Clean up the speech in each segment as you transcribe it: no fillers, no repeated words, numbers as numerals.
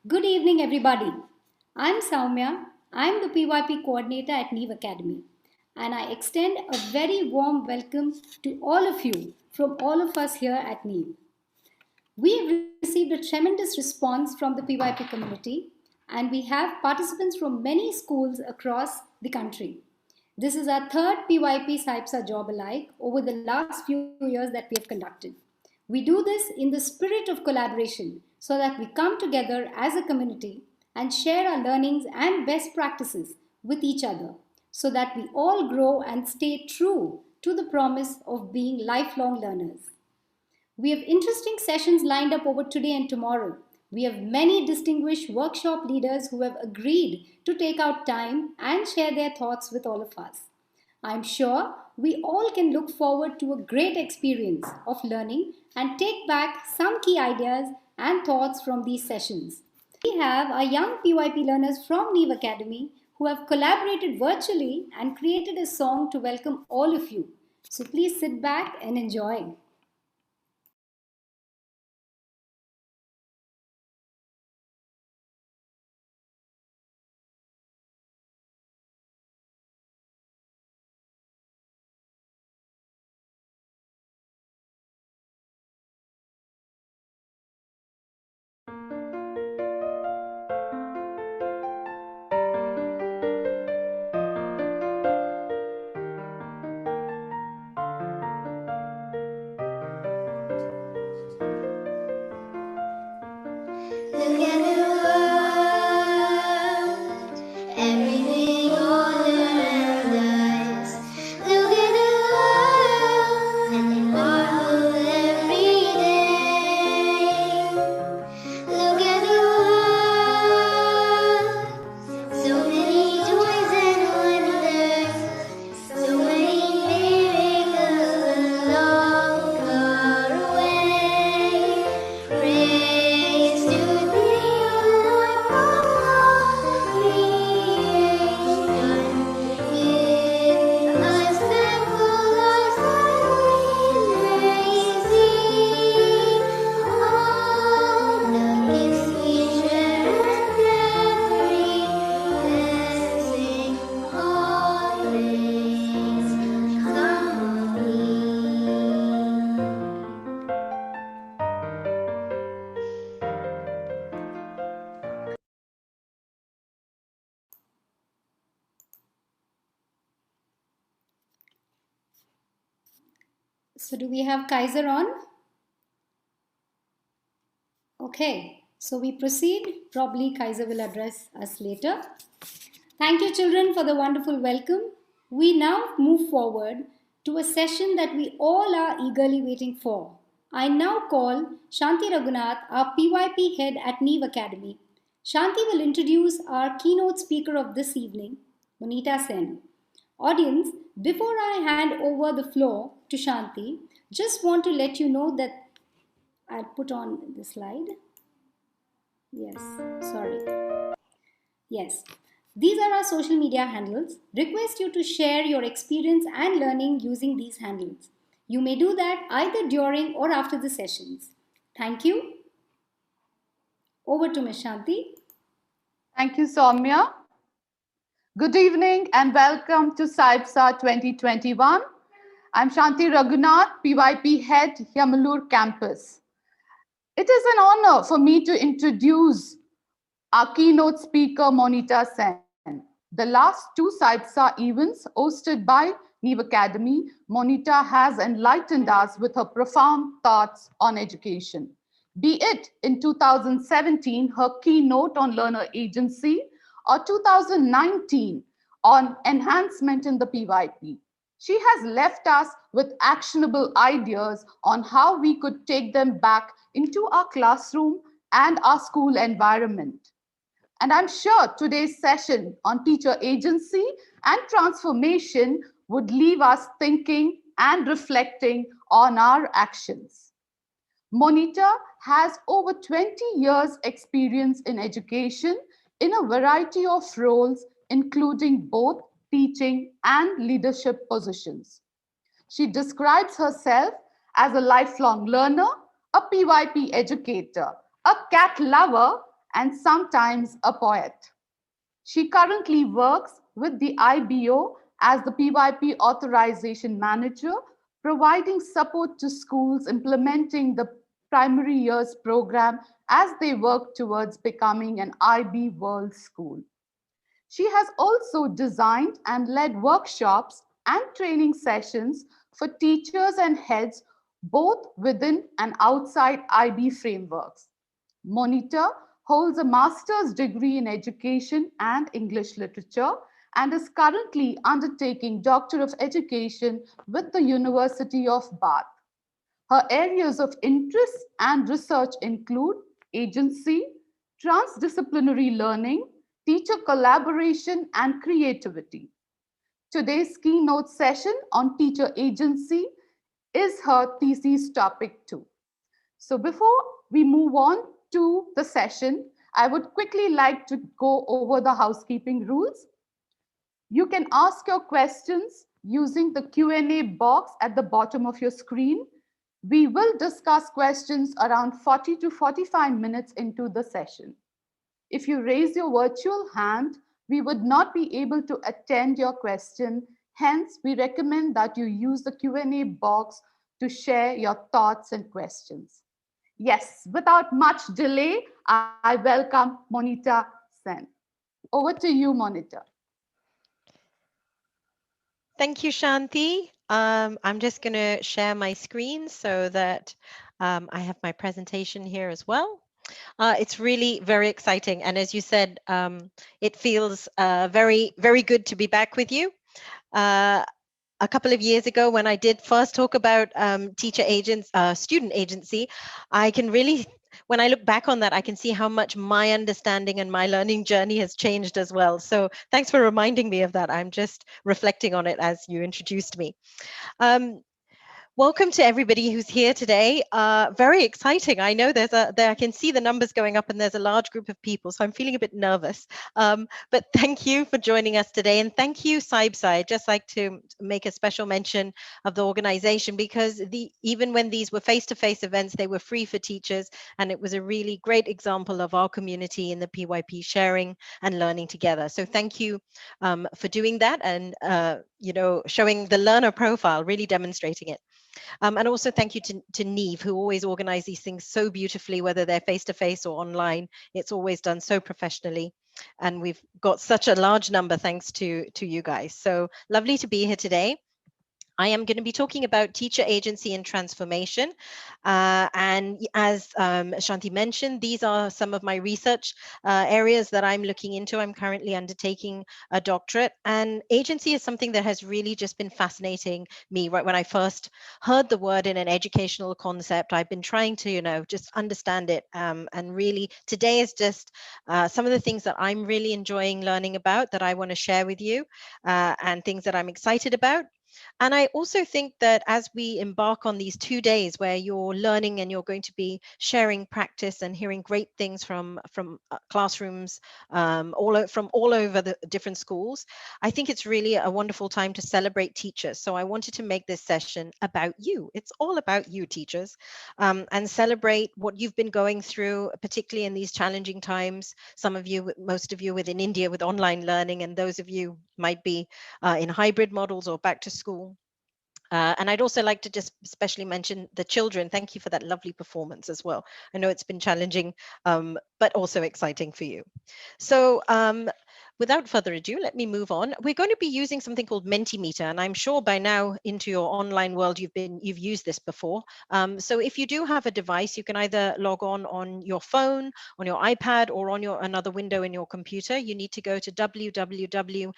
Good evening, everybody. I'm Soumya. I'm the PYP coordinator at Neve Academy, and I extend a very warm welcome to all of you from all of us here at Neve. We have received a tremendous response from the PYP community, and we have participants from many schools across the country. This is our third PYP SAIPSA job alike over the last few years that we have conducted. We do this in the spirit of collaboration so that we come together as a community and share our learnings and best practices with each other so that we all grow and stay true to the promise of being lifelong learners. We have interesting sessions lined up over today and tomorrow. We have many distinguished workshop leaders who have agreed to take out time and share their thoughts with all of us. I'm sure we all can look forward to a great experience of learning and take back some key ideas and thoughts from these sessions. We have our young PYP learners from Neve Academy who have collaborated virtually and created a song to welcome all of you. So please sit back and enjoy. Look at the world, everything all around us. Look at the world, and they marvel every day. Look at the world, so many joys and wonders, so many miracles along our way. Praise to thee, O Lord, from all creation. Give us thankful hearts that we may see all the gifts we share and every blessing. Always come on me. So, do we have Kaiser on? Okay, so we proceed. Probably Kaiser will address us later. Thank you, children, for the wonderful welcome. We now move forward to a session that we all are eagerly waiting for. I now call Shanti Raghunath, our PYP head at Neve Academy. Shanti will introduce our keynote speaker of this evening, Monita Sen. Audience, before I hand over the floor to Shanti, just want to let you know that I'll put on the slide. Yes, sorry. Yes, these are our social media handles. Request you to share your experience and learning using these handles. You may do that either during or after the sessions. Thank you. Over to Ms. Shanti. Thank you, Soumya. Good evening and welcome to SAIPSA 2021. I'm Shanti Raghunath, PYP Head, Yamalur Campus. It is an honor for me to introduce our keynote speaker, Monita Sen. The last two SAIPSA events hosted by Neve Academy, Monita has enlightened us with her profound thoughts on education. Be it in 2017, her keynote on learner agency, or 2019 on enhancement in the PYP. She has left us with actionable ideas on how we could take them back into our classroom and our school environment. And I'm sure today's session on teacher agency and transformation would leave us thinking and reflecting on our actions. Monita has over 20 years experience in education in a variety of roles, including both teaching and leadership positions. She describes herself as a lifelong learner, a PYP educator, a cat lover, and sometimes a poet. She currently works with the IBO as the PYP Authorization Manager, providing support to schools implementing the primary years program as they work towards becoming an IB World School. She has also designed and led workshops and training sessions for teachers and heads both within and outside IB frameworks. Monita holds a master's degree in education and English literature and is currently undertaking Doctor of Education with the University of Bath. Her areas of interest and research include agency, transdisciplinary learning, teacher collaboration, and creativity. Today's keynote session on teacher agency is her thesis topic too. So before we move on to the session, I would quickly like to go over the housekeeping rules. You can ask your questions using the Q&A box at the bottom of your screen. We will discuss questions around 40 to 45 minutes into the session. If you raise your virtual hand, we would not be able to attend your question. Hence, we recommend that you use the Q&A box to share your thoughts and questions. Yes, without much delay, I welcome Monita Sen. Over to you, Monita. Thank you, Shanti. I'm just going to share my screen so that I have my presentation here as well. It's really very exciting. And as you said, it feels very, very good to be back with you. A couple of years ago, when I did first talk about student agency, I can really, when I look back on that, I can see how much my understanding and my learning journey has changed as well. So thanks for reminding me of that. I'm just reflecting on it as you introduced me. Welcome to everybody who's here today. Very exciting. I know I can see the numbers going up and there's a large group of people, so I'm feeling a bit nervous. But thank you for joining us today. And thank you, SAIBSA. I'd just like to make a special mention of the organization because even when these were face-to-face events, they were free for teachers. And it was a really great example of our community in the PYP sharing and learning together. So thank you for doing that and showing the learner profile, really demonstrating it. And also thank you to Neve, who always organize these things so beautifully, whether they're face-to-face or online. It's always done so professionally. And we've got such a large number thanks to you guys. So lovely to be here today. I am going to be talking about teacher agency and transformation. And as Shanti mentioned, these are some of my research areas that I'm looking into. I'm currently undertaking a doctorate, and agency is something that has really just been fascinating me. Right when I first heard the word in an educational concept, I've been trying to, just understand it. And really today is just some of the things that I'm really enjoying learning about that I want to share with you and things that I'm excited about. And I also think that as we embark on these 2 days where you're learning and you're going to be sharing practice and hearing great things from classrooms from all over the different schools, I think it's really a wonderful time to celebrate teachers. So I wanted to make this session about you. It's all about you, teachers, and celebrate what you've been going through, particularly in these challenging times. Most of you within India with online learning, and those of you might be in hybrid models or back to school. And I'd also like to just especially mention the children. Thank you for that lovely performance as well. I know it's been challenging, but also exciting for you. So without further ado, let me move on. We're going to be using something called Mentimeter, and I'm sure by now into your online world you've used this before. So if you do have a device, you can either log on your phone, on your iPad, or on another window in your computer. You need to go to www.menti.com,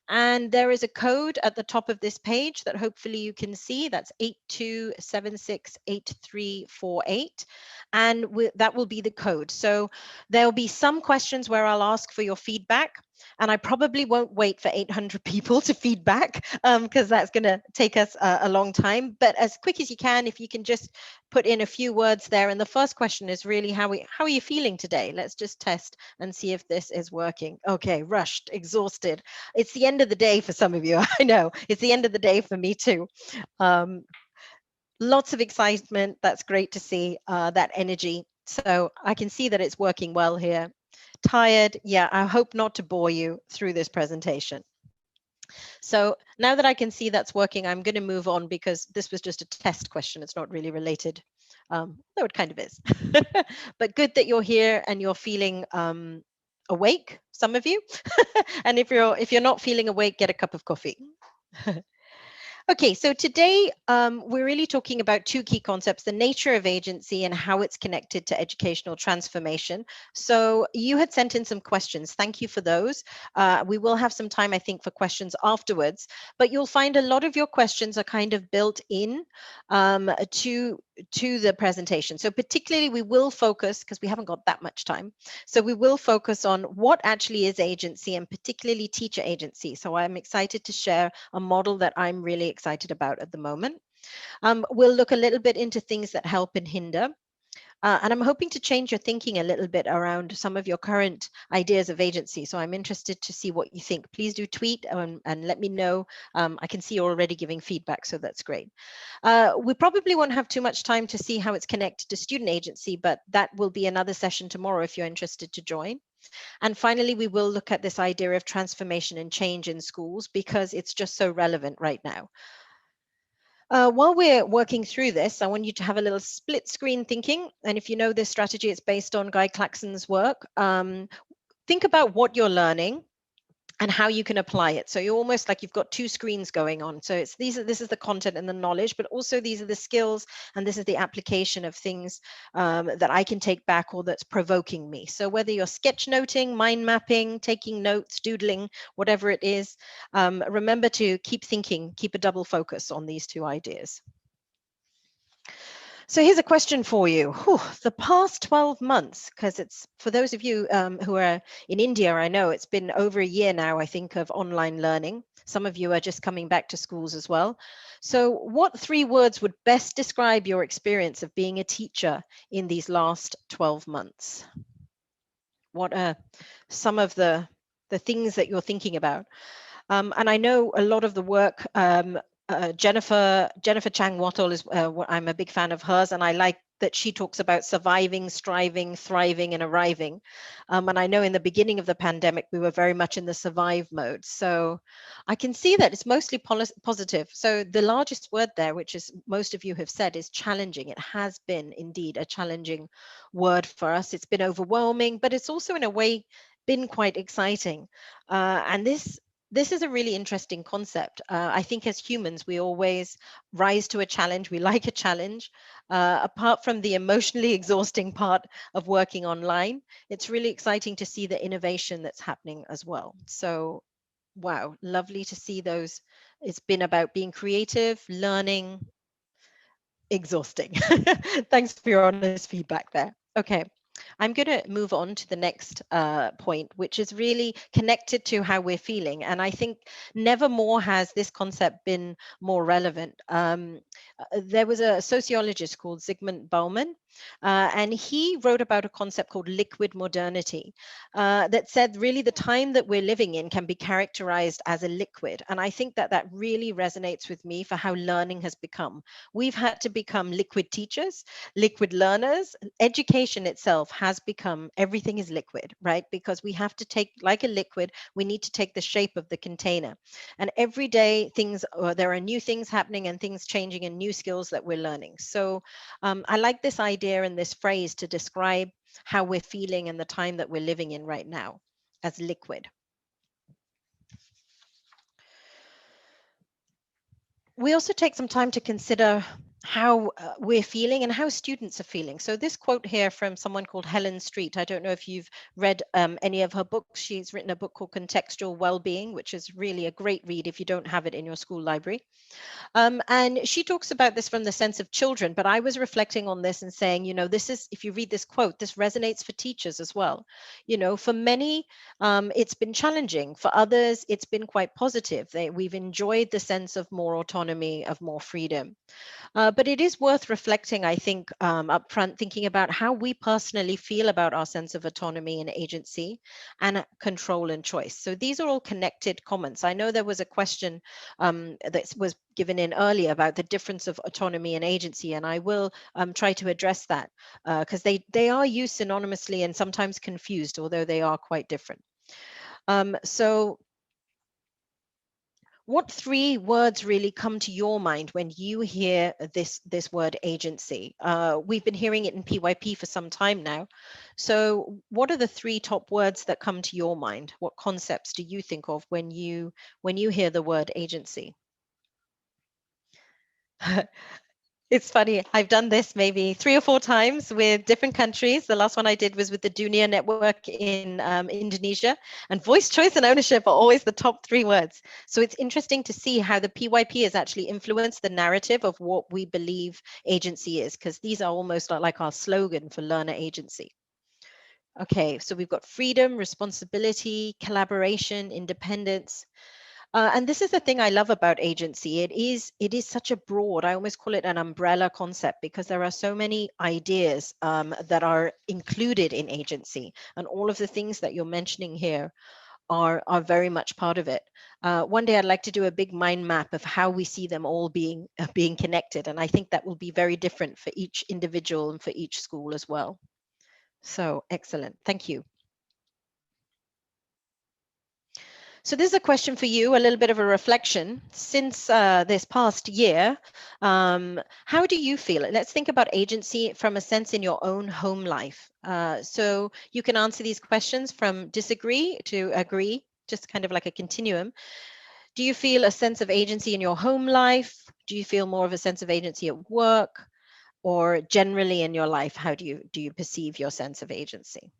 and there is a code at the top of this page that hopefully you can see. That's 82768348, and that will be the code. So there'll be some questions where I'll ask for your feedback, and I probably won't wait for 800 people to feedback because that's going to take us a long time. But as quick as you can, if you can just put in a few words there. And the first question is really, how are you feeling today? Let's just test and see if this is working. Okay, rushed, exhausted. It's the end of the day for some of you. I know it's the end of the day for me too. Lots of excitement. That's great to see that energy. So I can see that it's working well here. Tired? Yeah, I hope not to bore you through this presentation. So now that I can see that's working, I'm going to move on because this was just a test question. It's not really related, though it kind of is. But good that you're here and you're feeling awake, some of you. And if you're not feeling awake, get a cup of coffee. Okay, so today we're really talking about two key concepts, the nature of agency and how it's connected to educational transformation. So you had sent in some questions. Thank you for those. We will have some time, I think, for questions afterwards, but you'll find a lot of your questions are kind of built in to the presentation. So particularly we will focus, because we haven't got that much time, so we will focus on what actually is agency and particularly teacher agency. So I'm excited to share a model that I'm really excited about at the moment. We'll look a little bit into things that help and hinder. And I'm hoping to change your thinking a little bit around some of your current ideas of agency. So I'm interested to see what you think. Please do tweet and let me know. I can see you're already giving feedback, so that's great. We probably won't have too much time to see how it's connected to student agency, but that will be another session tomorrow if you're interested to join. And finally, we will look at this idea of transformation and change in schools because it's just so relevant right now. While we're working through this, I want you to have a little split screen thinking. And if you know this strategy, it's based on Guy Claxon's work. Think about what you're learning and how you can apply it. So you're almost like you've got two screens going on. So this is the content and the knowledge, but also these are the skills and this is the application of things that I can take back or that's provoking me. So whether you're sketchnoting, mind mapping, taking notes, doodling, whatever it is, remember to keep thinking, keep a double focus on these two ideas. So here's a question for you. Whew, the past 12 months, because it's for those of you who are in India, I know it's been over a year now, I think, of online learning. Some of you are just coming back to schools as well. So what 3 words would best describe your experience of being a teacher in these last 12 months? What are some of the things that you're thinking about? And I know a lot of the work Jennifer Chang Wattle is I'm a big fan of hers, and I like that she talks about surviving, striving, thriving, and arriving. And I know in the beginning of the pandemic, we were very much in the survive mode. So I can see that it's mostly positive. So the largest word there, which is most of you have said, is challenging. It has been indeed a challenging word for us. It's been overwhelming, but it's also in a way been quite exciting. And this is a really interesting concept. I think as humans, we always rise to a challenge. We like a challenge. Apart from the emotionally exhausting part of working online, it's really exciting to see the innovation that's happening as well. So, wow, lovely to see those. It's been about being creative, learning, exhausting. Thanks for your honest feedback there. Okay. I'm going to move on to the next point, which is really connected to how we're feeling. And I think never more has this concept been more relevant. There was a sociologist called Zygmunt Bauman, and he wrote about a concept called liquid modernity that said really the time that we're living in can be characterized as a liquid. And I think that really resonates with me for how learning has become. We've had to become liquid teachers, liquid learners. Education itself has become, everything is liquid, right? Because we have to take, like a liquid, we need to take the shape of the container. And every day there are new things happening and things changing and new skills that we're learning. So I like this idea and this phrase to describe how we're feeling and the time that we're living in right now as liquid. We also take some time to consider how we're feeling and how students are feeling. So this quote here from someone called Helen Street, I don't know if you've read any of her books. She's written a book called Contextual Wellbeing, which is really a great read if you don't have it in your school library. And she talks about this from the sense of children, but I was reflecting on this and saying, you know, this is, if you read this quote, this resonates for teachers as well. You know, for many, it's been challenging. For others, it's been quite positive. We've enjoyed the sense of more autonomy, of more freedom. But it is worth reflecting, I think, up front, thinking about how we personally feel about our sense of autonomy and agency and control and choice. So these are all connected comments. I know there was a question that was given in earlier about the difference of autonomy and agency, and I will try to address that because they are used synonymously and sometimes confused, although they are quite different. So what three words really come to your mind when you hear this word agency? We've been hearing it in PYP for some time now. So what are the three top words that come to your mind? What concepts do you think of when you hear the word agency? It's funny, I've done this maybe 3 or 4 times with different countries. The last one I did was with the Dunia Network in Indonesia, and voice, choice, and ownership are always the top 3 words. So it's interesting to see how the PYP has actually influenced the narrative of what we believe agency is, because these are almost like our slogan for learner agency. Okay, so we've got freedom, responsibility, collaboration, independence. And this is the thing I love about agency. It is such a broad, I almost call it an umbrella concept, because there are so many ideas that are included in agency, and all of the things that you're mentioning here are very much part of it. One day I'd like to do a big mind map of how we see them all being connected, and I think that will be very different for each individual and for each school as well. So excellent, thank you. So this is a question for you, a little bit of a reflection. Since this past year, how do you feel? Let's think about agency from a sense in your own home life. So you can answer these questions from disagree to agree, just kind of like a continuum. Do you feel a sense of agency in your home life? Do you feel more of a sense of agency at work? Or generally in your life, how do you perceive your sense of agency?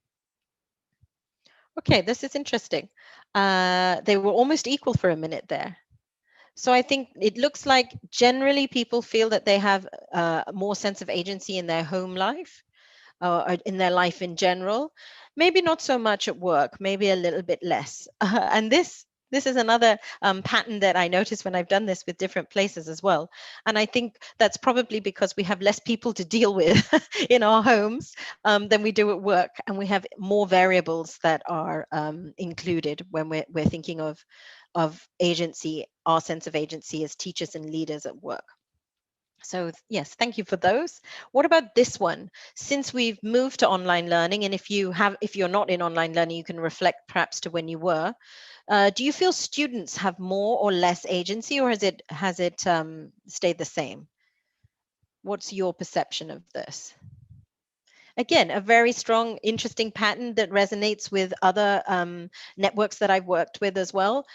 Okay, this is interesting. They were almost equal for a minute there. So I think it looks like generally people feel that they have more sense of agency in their home life or in their life in general. Maybe not so much at work, maybe a little bit less. And this is another pattern that I notice when I've done this with different places as well. And I think that's probably because we have less people to deal with in our homes than we do at work. And we have more variables that are included when we're thinking of agency, our sense of agency as teachers and leaders at work. So yes, thank you for those. What about this one? Since we've moved to online learning, and if you're not in online learning, you can reflect perhaps to when you were. Do you feel students have more or less agency, or has it stayed the same? What's your perception of this? Again, a very strong, interesting pattern that resonates with other networks that I've worked with as well.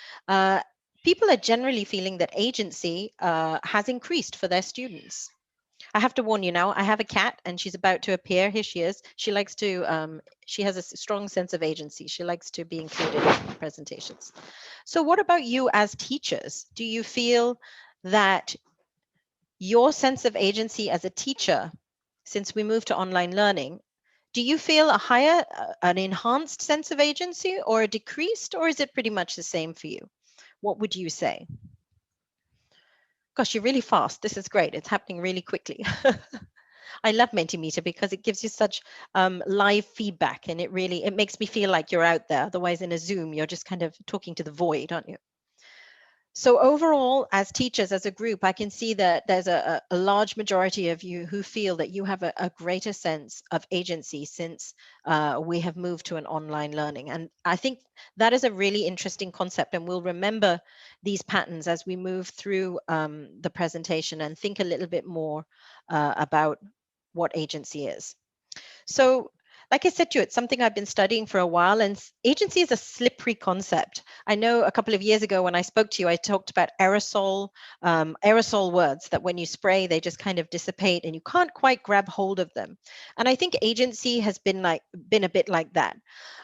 People are generally feeling that agency has increased for their students. I have to warn you now, I have a cat and she's about to appear. Here she is. She likes to, she has a strong sense of agency. She likes to be included in presentations. So what about you as teachers? Do you feel that your sense of agency as a teacher, since we moved to online learning, do you feel a higher, an enhanced sense of agency, or a decreased, or is it pretty much the same for you? What would you say? Gosh, you're really fast. This is great. It's happening really quickly. I love Mentimeter because it gives you such live feedback, and it makes me feel like you're out there. Otherwise, in a Zoom, you're just kind of talking to the void, aren't you? So overall, as teachers, as a group, I can see that there's a large majority of you who feel that you have a greater sense of agency since we have moved to an online learning. And I think that is a really interesting concept, and we'll remember these patterns as we move through the presentation and think a little bit more about what agency is. So like I said to you, it's something I've been studying for a while, and agency is a slippery concept. I know a couple of years ago when I spoke to you, I talked about aerosol words that when you spray, they just kind of dissipate and you can't quite grab hold of them. And I think agency has been a bit like that.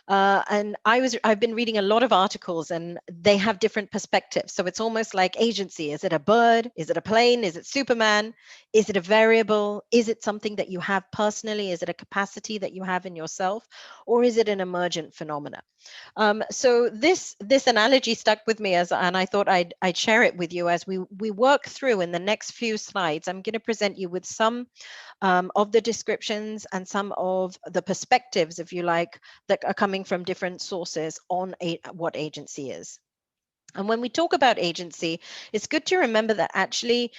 And I've been reading a lot of articles, and they have different perspectives. So it's almost like agency. Is it a bird? Is it a plane? Is it Superman? Is it a variable? Is it something that you have personally? Is it a capacity that you have in yourself? Or is it an emergent phenomena? So this analogy stuck with me, and I thought I'd share it with you as we work through in the next few slides. I'm going to present you with some of the descriptions and some of the perspectives, if you like, that are coming from different sources on what agency is. And when we talk about agency, it's good to remember that actually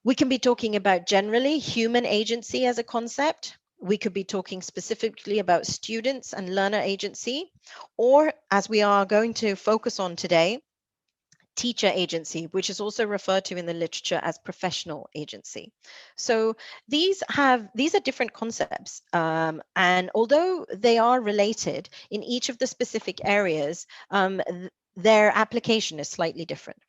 we can be talking about generally human agency as a concept. We could be talking specifically about students and learner agency, or as we are going to focus on today, teacher agency, which is also referred to in the literature as professional agency. So these are different concepts, and although they are related in each of the specific areas, their application is slightly different.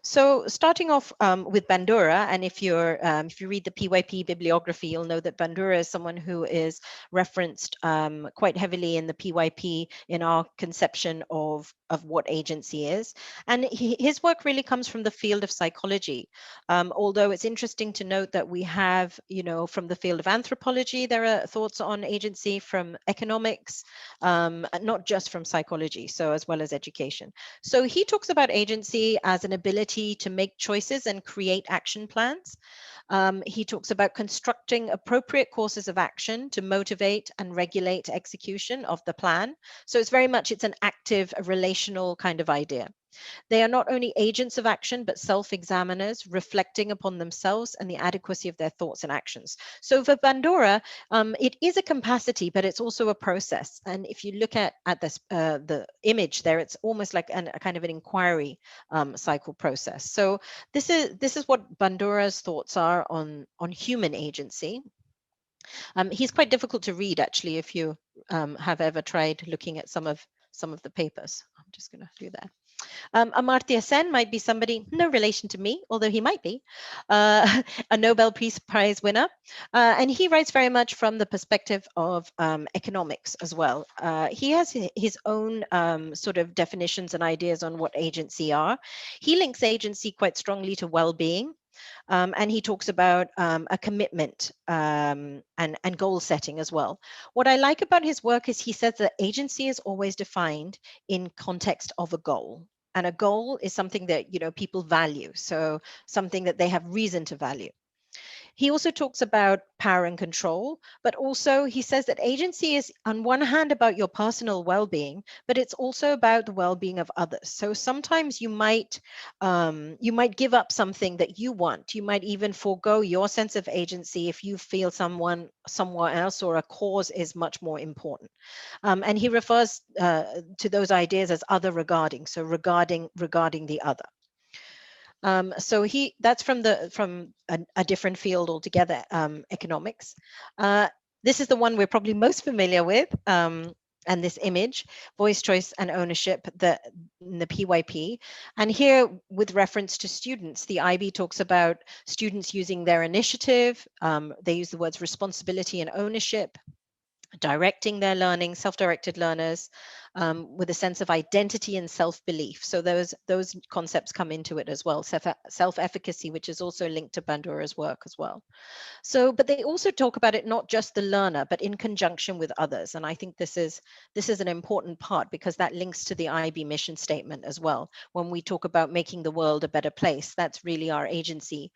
So starting off with Bandura, and if you read the PYP bibliography, you'll know that Bandura is someone who is referenced quite heavily in the PYP in our conception of what agency is. And his work really comes from the field of psychology. Although it's interesting to note that we have, from the field of anthropology, there are thoughts on agency, from economics, not just from psychology, so as well as education. So he talks about agency as an ability to make choices and create action plans. He talks about constructing appropriate courses of action to motivate and regulate execution of the plan. So it's an active, relational kind of idea. They are not only agents of action, but self-examiners, reflecting upon themselves and the adequacy of their thoughts and actions. So for Bandura, it is a capacity, but it's also a process. And if you look at this, the image there, it's almost like a kind of an inquiry cycle process. So this is what Bandura's thoughts are on human agency. He's quite difficult to read, actually, if you have ever tried looking at some of the papers. I'm just going to do that. Amartya Sen might be somebody, no relation to me, although he might be, a Nobel Peace Prize winner. And he writes very much from the perspective of economics as well. He has his own sort of definitions and ideas on what agency are. He links agency quite strongly to well-being. And he talks about a commitment and goal setting as well. What I like about his work is he says that agency is always defined in context of a goal. And a goal is something that people value, so something that they have reason to value. He also talks about power and control, but also he says that agency is on one hand about your personal well-being, but it's also about the well-being of others. So sometimes you might give up something that you want. You might even forego your sense of agency if you feel someone somewhere else or a cause is much more important. And he refers to those ideas as other regarding, so regarding the other. So that's from a different field altogether, economics. This is the one we're probably most familiar with, and this image, voice, choice, and ownership, in the PYP. And here, with reference to students, the IB talks about students using their initiative. They use the words responsibility and ownership, directing their learning, self-directed learners, with a sense of identity and self-belief. So those concepts come into it as well. Self-efficacy, which is also linked to Bandura's work as well. So, but they also talk about it not just the learner, but in conjunction with others. And I think this is an important part, because that links to the IB mission statement as well. When we talk about making the world a better place, that's really our agency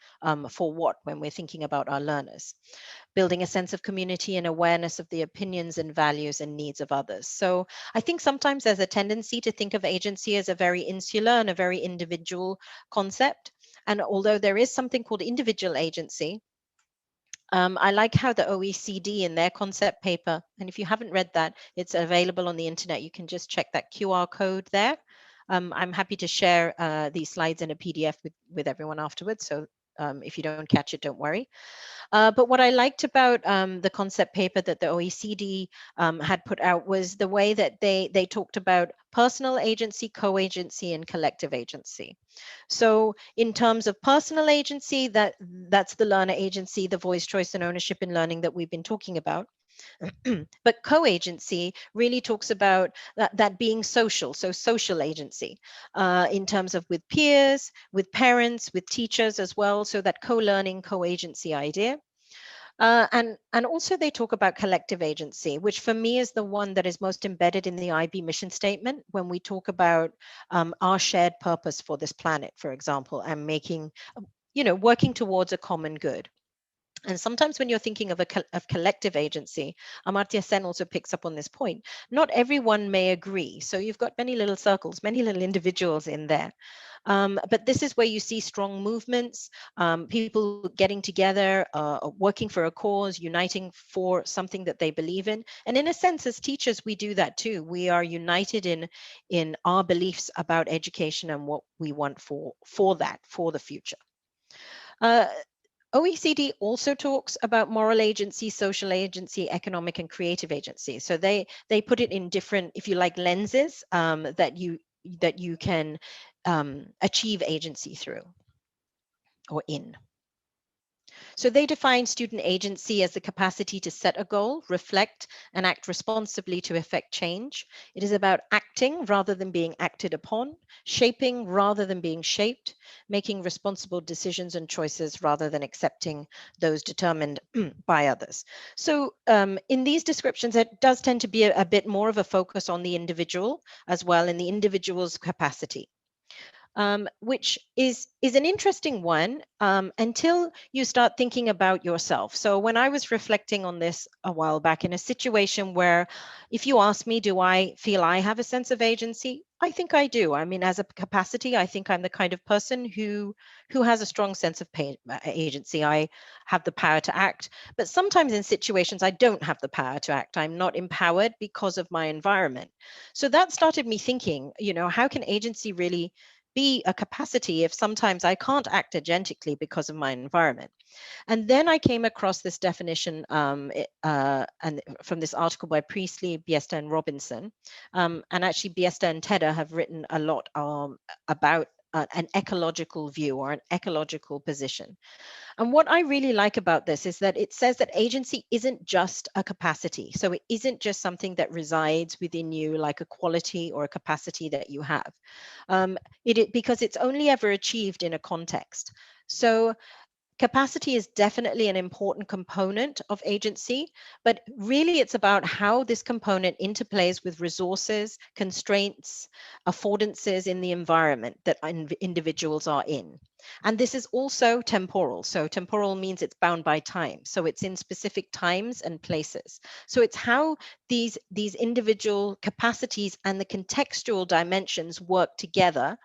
for what, when we're thinking about our learners. Building a sense of community and awareness of the opinions and values and needs of others. So I think sometimes there's a tendency to think of agency as a very insular and a very individual concept. And although there is something called individual agency, I like how the OECD in their concept paper, and if you haven't read that, it's available on the internet. You can just check that QR code there. I'm happy to share these slides in a PDF with everyone afterwards. So if you don't catch it, don't worry. But what I liked about the concept paper that the OECD had put out was the way that they talked about personal agency, co-agency, and collective agency. So in terms of personal agency, that's the learner agency, the voice, choice, and ownership in learning that we've been talking about. But co-agency really talks about that being social, so social agency in terms of with peers, with parents, with teachers as well, so that co-learning, co-agency idea. And also they talk about collective agency, which for me is the one that is most embedded in the IB mission statement when we talk about our shared purpose for this planet, for example, and making, working towards a common good. And sometimes when you're thinking of of collective agency, Amartya Sen also picks up on this point. Not everyone may agree. So you've got many little circles, many little individuals in there. But this is where you see strong movements, people getting together, working for a cause, uniting for something that they believe in. And in a sense, as teachers, we do that too. We are united in our beliefs about education and what we want for the future. OECD also talks about moral agency, social agency, economic and creative agency. So they put it in different, if you like, lenses that you can achieve agency through or in. So they define student agency as the capacity to set a goal, reflect, and act responsibly to effect change. It is about acting rather than being acted upon, shaping rather than being shaped, making responsible decisions and choices rather than accepting those determined by others. So in these descriptions, it does tend to be a bit more of a focus on the individual as well, in the individual's capacity. Which is an interesting one until you start thinking about yourself. So when I was reflecting on this a while back in a situation where, if you ask me, do I feel I have a sense of agency? I think I do. I mean, as a capacity, I think I'm the kind of person who has a strong sense of agency. I have the power to act, but sometimes in situations I don't have the power to act. I'm not empowered because of my environment. So that started me thinking, how can agency really be a capacity if sometimes I can't act agentically because of my environment? And then I came across this definition and from this article by Priestley, Biesta, and Robinson. And actually, Biesta and Tedder have written a lot about an ecological view or an ecological position. And what I really like about this is that it says that agency isn't just a capacity. So it isn't just something that resides within you, like a quality or a capacity that you have, because it's only ever achieved in a context. So capacity is definitely an important component of agency, but really it's about how this component interplays with resources, constraints, affordances in the environment that individuals are in. And this is also temporal. So temporal means it's bound by time. So it's in specific times and places. So it's how these individual capacities and the contextual dimensions work together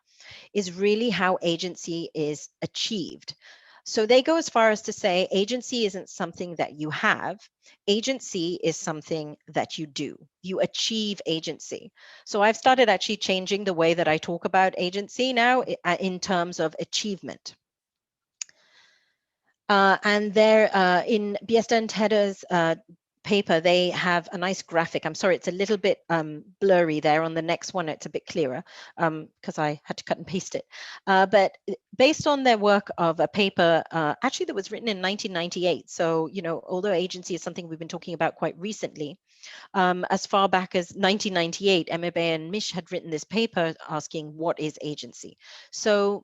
is really how agency is achieved. So they go as far as to say agency isn't something that you have. Agency is something that you do. You achieve agency. So I've started actually changing the way that I talk about agency now in terms of achievement. And there in Biesta and Tedder's paper, they have a nice graphic. I'm sorry, it's a little bit blurry there. On the next one, it's a bit clearer because I had to cut and paste it. But based on their work of a paper, actually that was written in 1998. So, although agency is something we've been talking about quite recently, as far back as 1998, Emmebe and Mish had written this paper asking, what is agency? So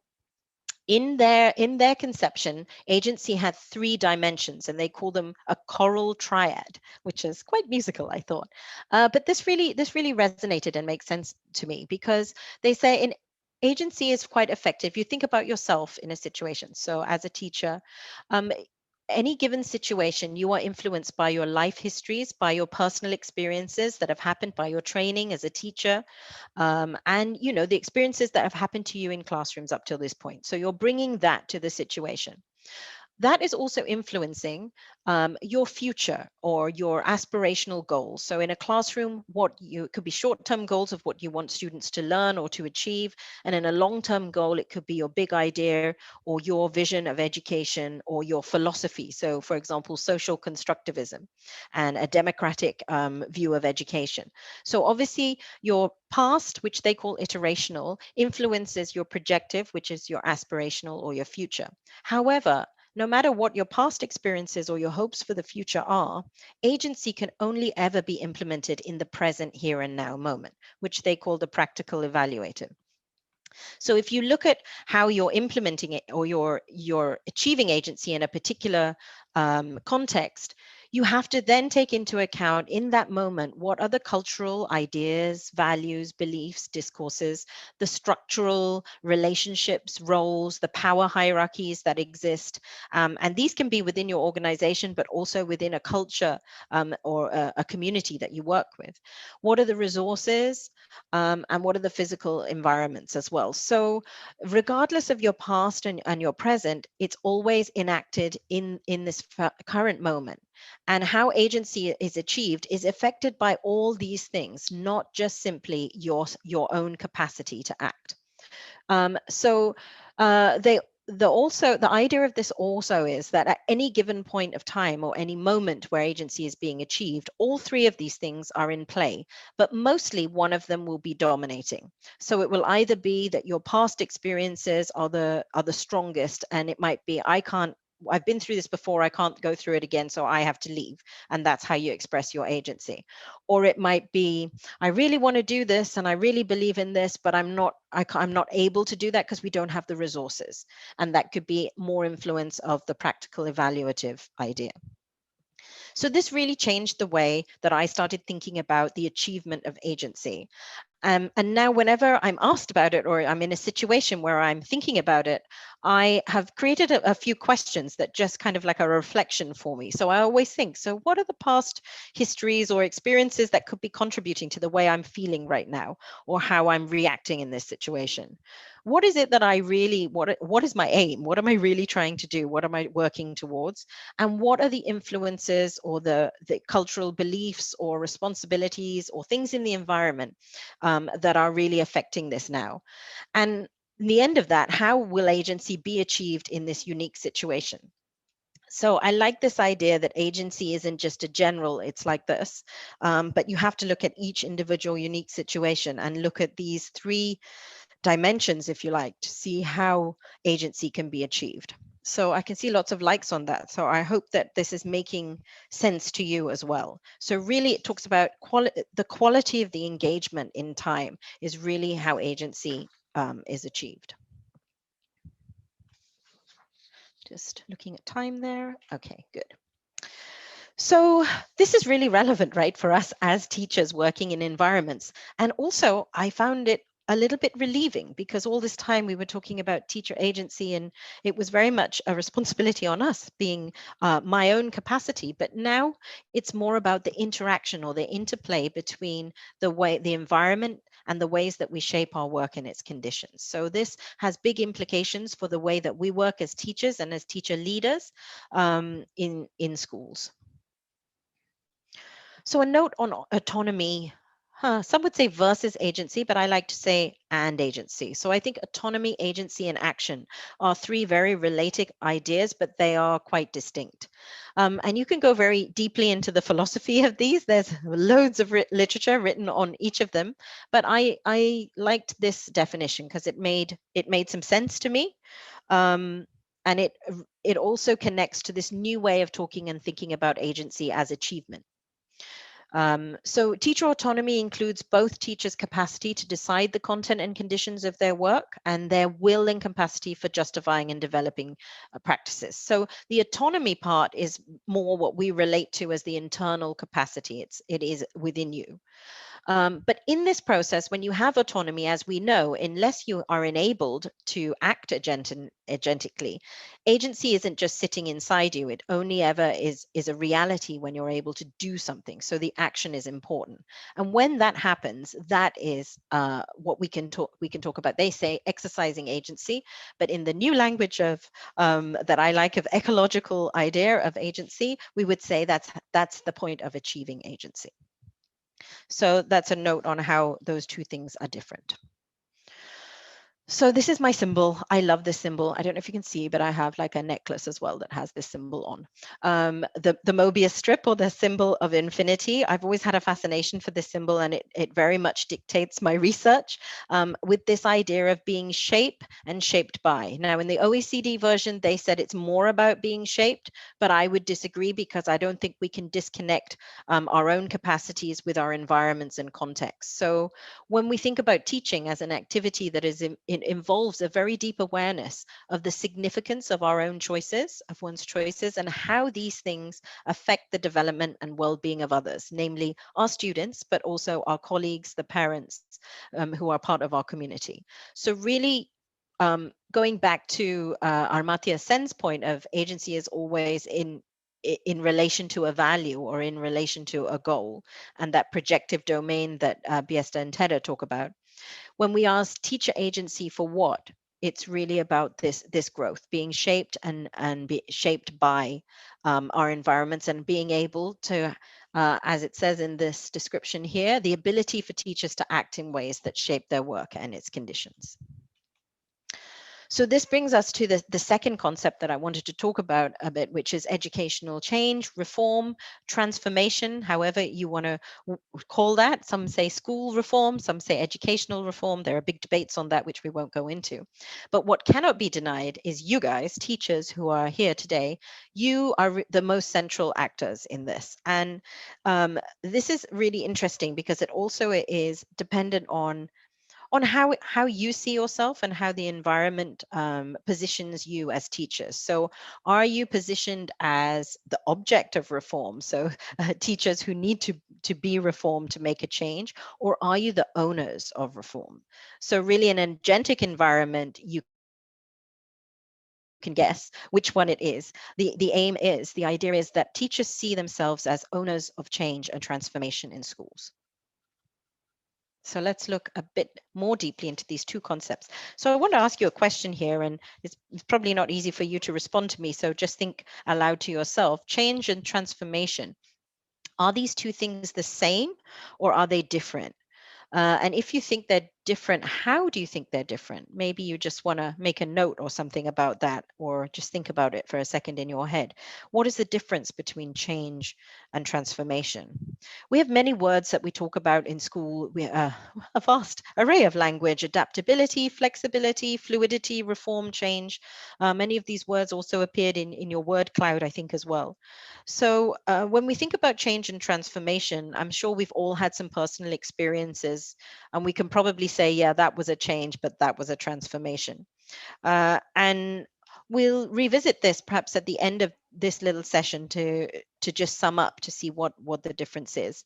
in their conception, agency had 3 dimensions, and they call them a choral triad, which is quite musical, I thought. But this really resonated and makes sense to me, because they say agency is quite effective. You think about yourself in a situation. So as a teacher, any given situation, you are influenced by your life histories, by your personal experiences that have happened, by your training as a teacher, and the experiences that have happened to you in classrooms up till this point. So you're bringing that to the situation. That is also influencing your future or your aspirational goals. So in a classroom, it could be short-term goals of what you want students to learn or to achieve. And in a long-term goal, it could be your big idea or your vision of education or your philosophy. So for example, social constructivism and a democratic view of education. So obviously your past, which they call iterational, influences your projective, which is your aspirational or your future. However, No matter what your past experiences or your hopes for the future are, agency can only ever be implemented in the present here and now moment, which they call the practical evaluator. So if you look at how you're implementing it or you're achieving agency in a particular context, you have to then take into account in that moment what are the cultural ideas, values, beliefs, discourses, the structural relationships, roles, the power hierarchies that exist. And these can be within your organization, but also within a culture or a community that you work with. What are the resources and what are the physical environments as well? So regardless of your past and your present, it's always enacted in this current moment. And how agency is achieved is affected by all these things, not just simply your own capacity to act. So the idea of this also is that at any given point of time or any moment where agency is being achieved, all three of these things are in play, but mostly one of them will be dominating. So it will either be that your past experiences are the strongest, and it might be, I've been through this before, I can't go through it again, so I have to leave. And that's how you express your agency. Or it might be, I really want to do this and I really believe in this, but I'm not able to do that because we don't have the resources. And that could be more influence of the practical evaluative idea. So this really changed the way that I started thinking about the achievement of agency. And now whenever I'm asked about it or I'm in a situation where I'm thinking about it, I have created a few questions that just kind of like a reflection for me. So I always think, so what are the past histories or experiences that could be contributing to the way I'm feeling right now or how I'm reacting in this situation? What is it that I really, what is my aim? What am I really trying to do? What am I working towards? And what are the influences or the cultural beliefs or responsibilities or things in the environment that are really affecting this now? And in the end of that, how will agency be achieved in this unique situation? So I like this idea that agency isn't just a general, it's like this, but you have to look at each individual unique situation and look at these three dimensions, if you like, to see how agency can be achieved. So I can see lots of likes on that. So I hope that this is making sense to you as well. So really it talks about the quality of the engagement in time is really how agency is achieved. Just looking at time there. Okay, good. So this is really relevant, right, for us as teachers working in environments. And also I found it a little bit relieving because all this time we were talking about teacher agency and it was very much a responsibility on us being my own capacity. But now it's more about the interaction or the interplay between the environment and the ways that we shape our work and its conditions. So this has big implications for the way that we work as teachers and as teacher leaders in schools. So a note on autonomy. Some would say versus agency, but I like to say and agency. So I think autonomy, agency, and action are three very related ideas, but they are quite distinct. And you can go very deeply into the philosophy of these. There's loads of literature written on each of them, but I liked this definition because it made some sense to me. And it also connects to this new way of talking and thinking about agency as achievement. So teacher autonomy includes both teachers' capacity to decide the content and conditions of their work and their will and capacity for justifying and developing practices. So the autonomy part is more what we relate to as the internal capacity. It is within you. But in this process, when you have autonomy, as we know, unless you are enabled to act agentically, agency isn't just sitting inside you. It only ever is a reality when you're able to do something. So the action is important. And when that happens, that is what we can talk about. They say exercising agency, but in the new language of that I like of ecological idea of agency, we would say that's the point of achieving agency. So that's a note on how those two things are different. So this is my symbol. I love this symbol. I don't know if you can see, but I have like a necklace as well that has this symbol on. The Mobius strip, or the symbol of infinity. I've always had a fascination for this symbol, and it very much dictates my research, with this idea of being shape and shaped by. Now, in the OECD version, they said it's more about being shaped, but I would disagree, because I don't think we can disconnect our own capacities with our environments and context. So when we think about teaching as an activity that is involves a very deep awareness of the significance of our own choices, of one's choices, and how these things affect the development and well-being of others, namely our students, but also our colleagues, the parents, who are part of our community. So really, going back to Amartya Sen's point of agency is always in relation to a value or in relation to a goal, and that projective domain that Biesta and Tedder talk about. When we ask teacher agency for what, it's really about this growth, being shaped and be shaped by our environments, and being able to, as it says in this description here, the ability for teachers to act in ways that shape their work and its conditions. So this brings us to the second concept that I wanted to talk about a bit, which is educational change, reform, transformation, however you want to call that. Some say school reform, some say educational reform. There are big debates on that, which we won't go into. But what cannot be denied is you guys, teachers who are here today, you are the most central actors in this. And this is really interesting, because it also is dependent on how you see yourself and how the environment positions you as teachers. So are you positioned as the object of reform, so teachers who need to be reformed to make a change, or are you the owners of reform? So really, in an agentic environment, you can guess which one it is. The aim is, the idea is that teachers see themselves as owners of change and transformation in schools. So let's look a bit more deeply into these two concepts. So I want to ask you a question here, and it's probably not easy for you to respond to me, so just think aloud to yourself. Change and transformation, are these two things the same, or are they different? And if you think they're different, how do you think they're different? Maybe you just want to make a note or something about that, or just think about it for a second in your head. What is the difference between change and transformation? We have many words that we talk about in school. We a vast array of language: adaptability, flexibility, fluidity, reform, change. Many of these words also appeared in your word cloud, I think, as well. So when we think about change and transformation, I'm sure we've all had some personal experiences, and we can probably say, yeah, that was a change, but that was a transformation. And we'll revisit this perhaps at the end of this little session to just sum up, to see what the difference is.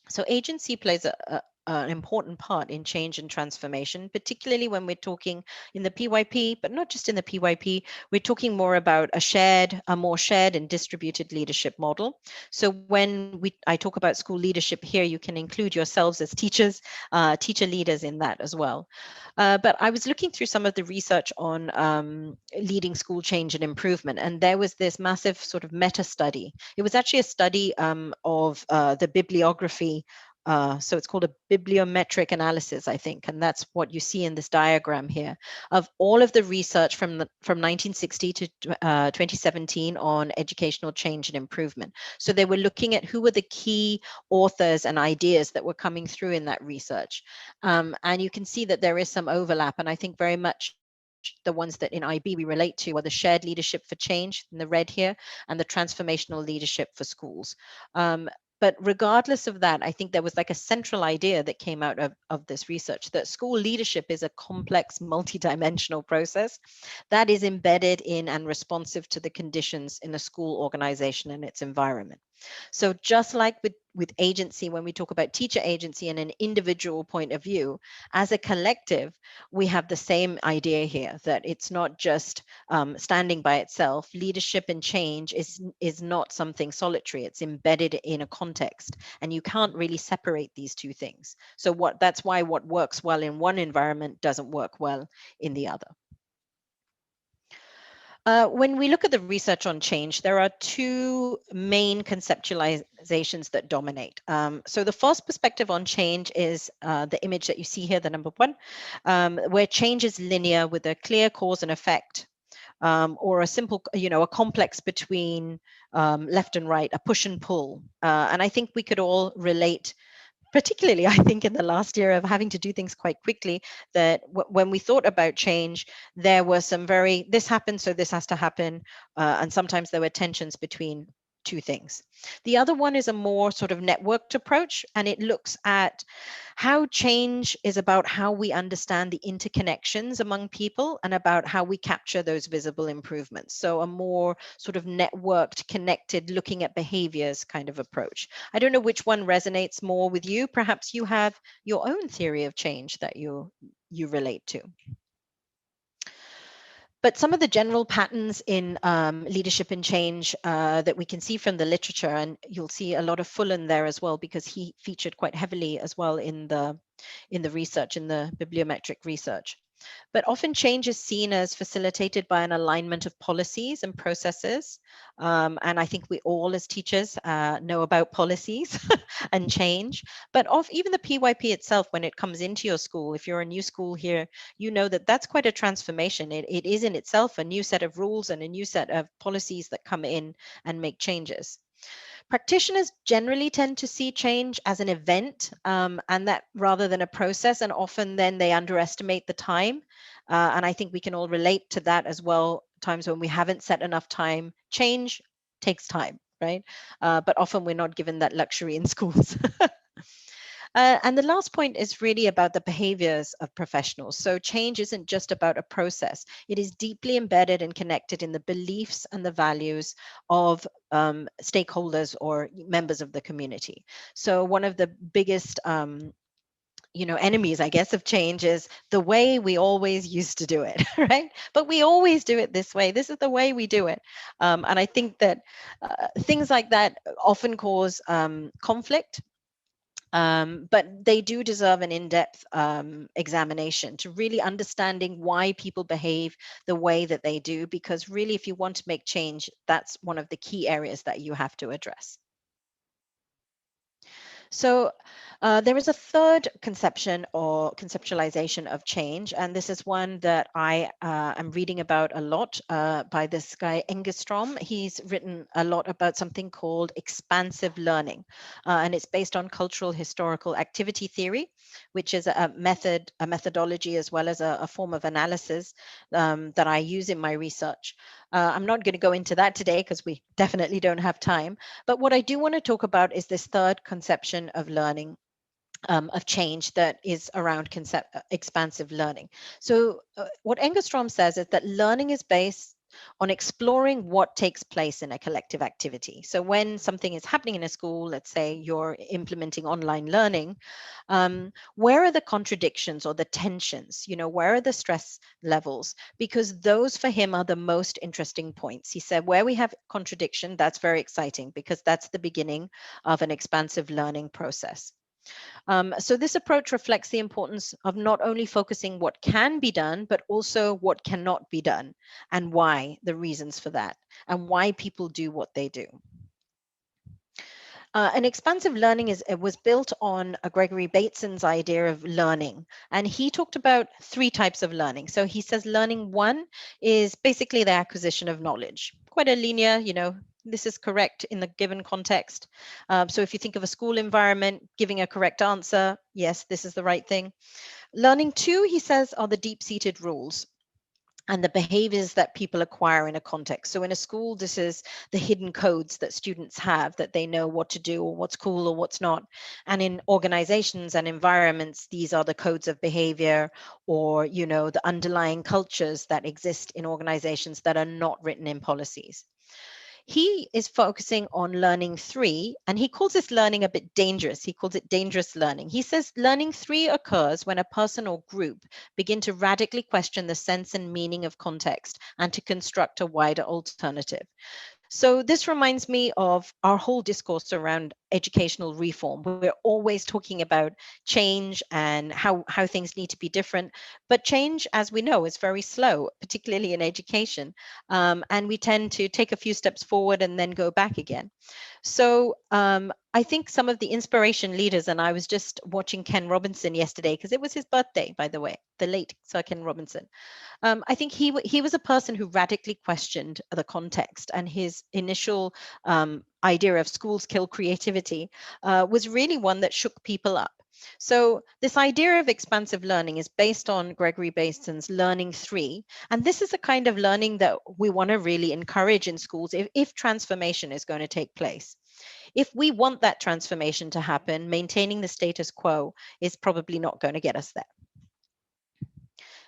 So agency plays an important part in change and transformation, particularly when we're talking in the PYP, but not just in the PYP. We're talking more about a more shared and distributed leadership model. So when I talk about school leadership here, you can include yourselves as teachers, teacher leaders in that as well. But I was looking through some of the research on leading school change and improvement, and there was this massive sort of meta study. It was actually a study of the bibliography. So it's called a bibliometric analysis, I think, and that's what you see in this diagram here, of all of the research from 1960 to 2017 on educational change and improvement. So they were looking at who were the key authors and ideas that were coming through in that research. And you can see that there is some overlap, and I think very much the ones that in IB we relate to are the shared leadership for change in the red here, and the transformational leadership for schools. But regardless of that, I think there was like a central idea that came out of this research, that school leadership is a complex, multidimensional process that is embedded in and responsive to the conditions in a school organization and its environment. So just like with agency, when we talk about teacher agency and an individual point of view, as a collective, we have the same idea here, that it's not just standing by itself. Leadership and change is not something solitary. It's embedded in a context, and you can't really separate these two things. So that's why what works well in one environment doesn't work well in the other. When we look at the research on change, there are two main conceptualizations that dominate. So the first perspective on change is the image that you see here, the number 1, where change is linear with a clear cause and effect, or a simple, a complex between left and right, a push and pull. And I think we could all relate, particularly, I think, in the last year of having to do things quite quickly, that when we thought about change, there were some this happened, so this has to happen. And sometimes there were tensions between two things. The other one is a more sort of networked approach, and it looks at how change is about how we understand the interconnections among people and about how we capture those visible improvements. So a more sort of networked, connected, looking at behaviors kind of approach. I don't know which one resonates more with you. Perhaps you have your own theory of change that you relate to. But some of the general patterns in leadership and change that we can see from the literature, and you'll see a lot of Fullan there as well, because he featured quite heavily as well in the research, in the bibliometric research. But often change is seen as facilitated by an alignment of policies and processes. And I think we all as teachers know about policies and change. But even the PYP itself, when it comes into your school, if you're a new school here, you know that that's quite a transformation. It is in itself a new set of rules and a new set of policies that come in and make changes. Practitioners generally tend to see change as an event, and that rather than a process, and often then they underestimate the time. And I think we can all relate to that as well. Times when we haven't set enough time. Change takes time, right? But often we're not given that luxury in schools. And the last point is really about the behaviors of professionals. So change isn't just about a process. It is deeply embedded and connected in the beliefs and the values of stakeholders or members of the community. So one of the biggest enemies, I guess, of change is the way we always used to do it, right? But we always do it this way. This is the way we do it. And I think that things like that often cause conflict. But they do deserve an in-depth examination to really understanding why people behave the way that they do, because really, if you want to make change, that's one of the key areas that you have to address. So there is a third conception or conceptualization of change, and this is one that I am reading about a lot by this guy Engerstrom. He's written a lot about something called expansive learning, and it's based on cultural historical activity theory, which is a methodology as well as a form of analysis that I use in my research. I'm not going to go into that today because we definitely don't have time. But what I do want to talk about is this third conception of learning, of change, that is around expansive learning. So what Engerstrom says is that learning is based on exploring what takes place in a collective activity. So when something is happening in a school, let's say you're implementing online learning, where are the contradictions or the tensions? Where are the stress levels? Because those for him are the most interesting points. He said, where we have contradiction, that's very exciting because that's the beginning of an expansive learning process. So this approach reflects the importance of not only focusing what can be done, but also what cannot be done and why, the reasons for that, and why people do what they do. And expansive learning was built on Gregory Bateson's idea of learning. And he talked about 3 types of learning. So he says learning 1 is basically the acquisition of knowledge. Quite a linear, this is correct in the given context. So if you think of a school environment, giving a correct answer, yes, this is the right thing. Learning 2, he says, are the deep-seated rules and the behaviors that people acquire in a context. So in a school, this is the hidden codes that students have, that they know what to do or what's cool or what's not. And in organizations and environments, these are the codes of behavior or, the underlying cultures that exist in organizations that are not written in policies. He is focusing on learning 3, and he calls this learning a bit dangerous. He calls it dangerous learning. He says learning 3 occurs when a person or group begin to radically question the sense and meaning of context and to construct a wider alternative. So this reminds me of our whole discourse around educational reform. We're always talking about change and how things need to be different. But change, as we know, is very slow, particularly in education. And we tend to take a few steps forward and then go back again. So I think some of the inspiration leaders, and I was just watching Ken Robinson yesterday because it was his birthday, by the way, the late Sir Ken Robinson. I think he was a person who radically questioned the context, and his initial idea of schools kill creativity was really one that shook people up. So this idea of expansive learning is based on Gregory Bason's Learning 3. And this is a kind of learning that we want to really encourage in schools if transformation is going to take place. If we want that transformation to happen, maintaining the status quo is probably not going to get us there.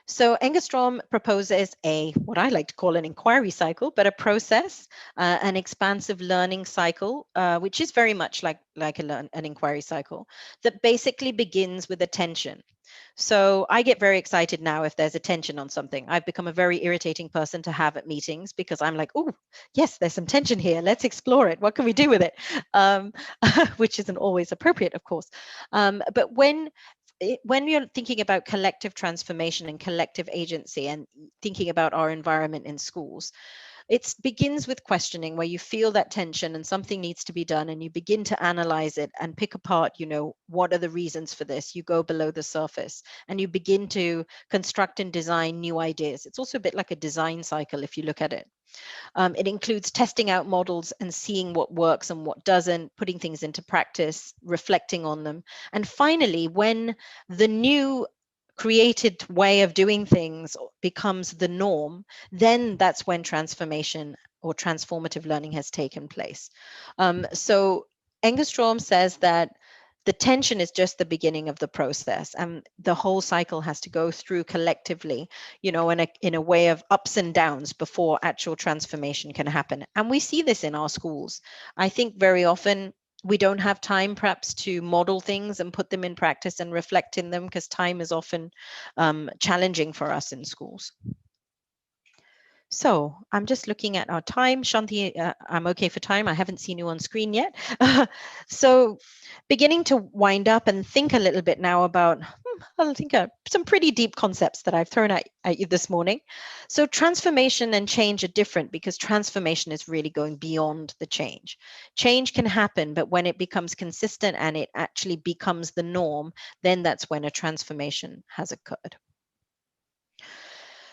So Engerstrom proposes what I like to call an inquiry cycle, but a process, an expansive learning cycle, which is very much like an inquiry cycle that basically begins with attention. So I get very excited now if there's attention on something. I've become a very irritating person to have at meetings because I'm like, oh, yes, there's some tension here. Let's explore it. What can we do with it? Which isn't always appropriate, of course. But when you're thinking about collective transformation and collective agency and thinking about our environment in schools, it begins with questioning, where you feel that tension and something needs to be done, and you begin to analyze it and pick apart, what are the reasons for this? You go below the surface and you begin to construct and design new ideas. It's also a bit like a design cycle if you look at it. It includes testing out models and seeing what works and what doesn't, putting things into practice, reflecting on them. And finally, when the new created way of doing things becomes the norm, then that's when transformation or transformative learning has taken place. So Engerstrom says that the tension is just the beginning of the process, and the whole cycle has to go through collectively, in a way of ups and downs before actual transformation can happen. And we see this in our schools. I think very often we don't have time perhaps to model things and put them in practice and reflect in them because time is often challenging for us in schools. So I'm just looking at our time. Shanti, I'm okay for time. I haven't seen you on screen yet. So beginning to wind up and think a little bit now about, I think some pretty deep concepts that I've thrown at you this morning. So transformation and change are different because transformation is really going beyond the change. Change can happen, but when it becomes consistent and it actually becomes the norm, then that's when a transformation has occurred.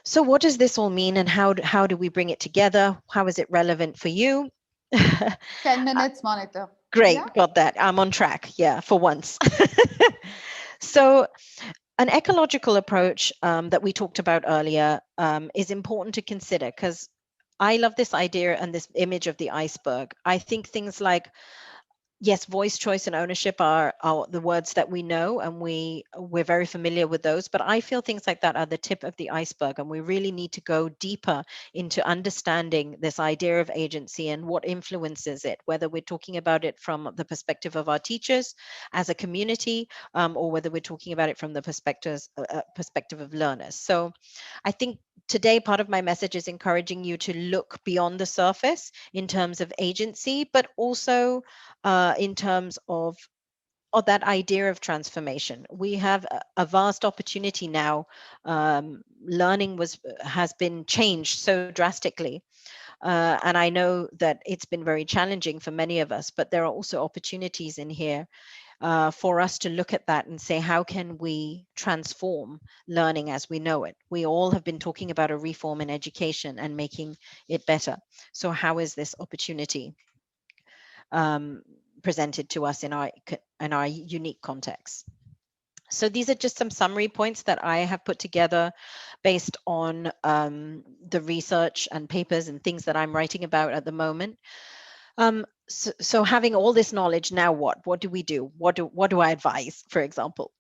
So what does this all mean, and how do we bring it together? How is it relevant for you? 10 minutes, Monica. Great, Yeah. got that. I'm on track, yeah, for once. So an ecological approach that we talked about earlier is important to consider, because I love this idea and this image of the iceberg. I think things like, yes, voice, choice, and ownership are the words that we know, and we're very familiar with those. But I feel things like that are the tip of the iceberg, and we really need to go deeper into understanding this idea of agency and what influences it, whether we're talking about it from the perspective of our teachers as a community, or whether we're talking about it from the perspective of learners. So I think today part of my message is encouraging you to look beyond the surface in terms of agency, but also in terms of that idea of transformation. We have a vast opportunity now. Learning has been changed so drastically. And I know that it's been very challenging for many of us, but there are also opportunities in here for us to look at that and say, how can we transform learning as we know it? We all have been talking about a reform in education and making it better. So how is this opportunity presented to us in our unique context? So these are just some summary points that I have put together based on the research and papers and things that I'm writing about at the moment. So having all this knowledge, now what do we do? What do I advise, for example?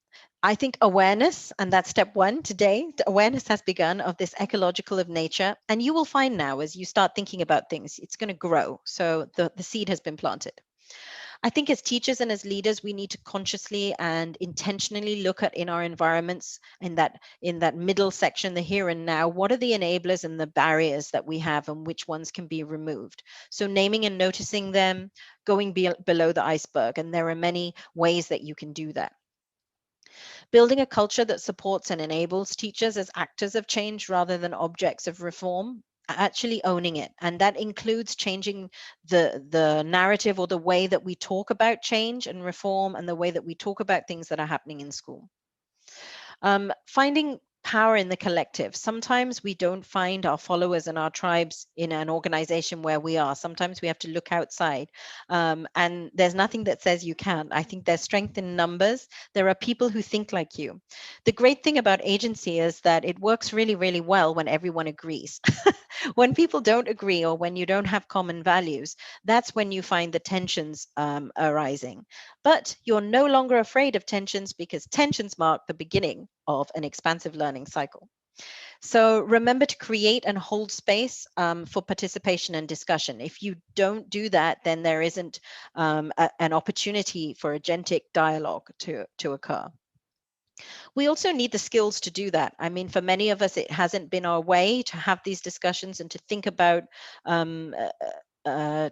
I think awareness, and that's step one today. The awareness has begun of this ecological of nature, and you will find now as you start thinking about things, it's going to grow. So the seed has been planted. I think as teachers and as leaders, we need to consciously and intentionally look at in our environments, in that middle section, the here and now, what are the enablers and the barriers that we have and which ones can be removed? So naming and noticing them, going below the iceberg, and there are many ways that you can do that. Building a culture that supports and enables teachers as actors of change rather than objects of reform, actually owning it. And that includes changing the narrative or the way that we talk about change and reform and the way that we talk about things that are happening in school. Finding power in the collective. Sometimes we don't find our followers and our tribes in an organization where we are. Sometimes we have to look outside. And there's nothing that says you can't. I think there's strength in numbers. There are people who think like you. The great thing about agency is that it works really, really well when everyone agrees. When people don't agree or when you don't have common values, that's when you find the tensions arising. But you're no longer afraid of tensions because tensions mark the beginning of an expansive learning cycle. So remember to create and hold space for participation and discussion. If you don't do that, then there isn't an opportunity for agentic dialogue to occur. We also need the skills to do that. I mean, for many of us, it hasn't been our way to have these discussions and to think about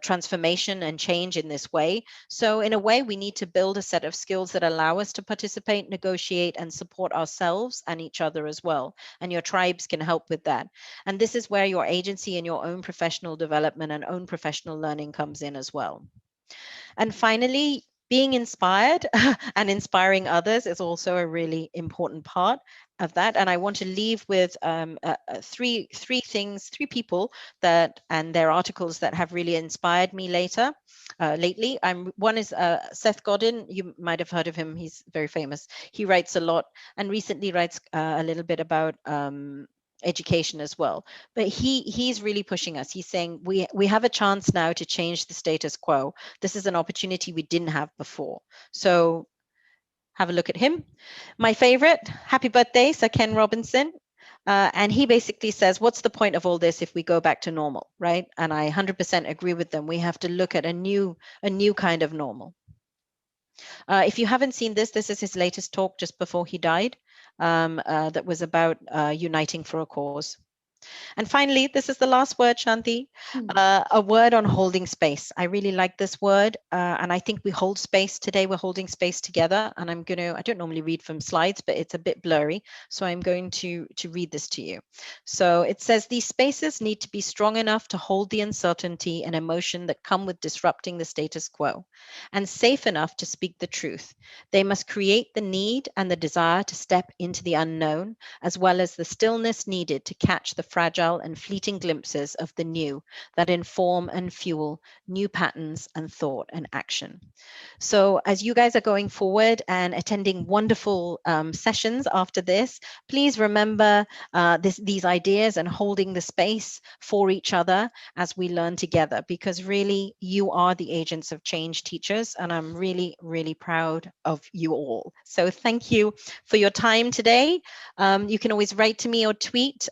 transformation and change in this way. So in a way, we need to build a set of skills that allow us to participate, negotiate, and support ourselves and each other as well. And your tribes can help with that. And this is where your agency and your own professional development and own professional learning comes in as well. And finally, being inspired and inspiring others is also a really important part of that. And I want to leave with three people that and their articles that have really inspired me lately. One is Seth Godin. You might have heard of him. He's very famous. He writes a lot and recently writes a little bit about education as well, but he's really pushing us. He's saying we have a chance now to change the status quo. This is an opportunity we didn't have before. So have a look at him. My favorite, Happy Birthday, Sir Ken Robinson. And he basically says, what's the point of all this if we go back to normal, right? And I 100% agree with them. We have to look at a new kind of normal. If you haven't seen this is his latest talk just before he died. That was about uniting for a cause. And finally, this is the last word, Shanti, a word on holding space. I really like this word. And I think we hold space today. We're holding space together. And I don't normally read from slides, but it's a bit blurry. So I'm going to read this to you. So it says, these spaces need to be strong enough to hold the uncertainty and emotion that come with disrupting the status quo, and safe enough to speak the truth. They must create the need and the desire to step into the unknown, as well as the stillness needed to catch the fragile and fleeting glimpses of the new that inform and fuel new patterns and thought and action. So as you guys are going forward and attending wonderful sessions after this, please remember these ideas and holding the space for each other as we learn together, because really you are the agents of change, teachers, and I'm really, really proud of you all. So thank you for your time today. You can always write to me or tweet.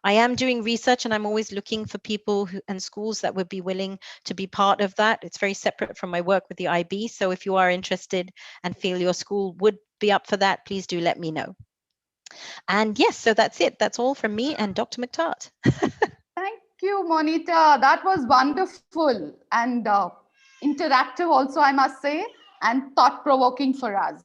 I am doing research and I'm always looking for people and schools that would be willing to be part of that. It's very separate from my work with the IB. So if you are interested and feel your school would be up for that, please do let me know. And yes, so that's it. That's all from me and Dr. McTart. Thank you, Monita. That was wonderful and interactive also, I must say, and thought-provoking for us.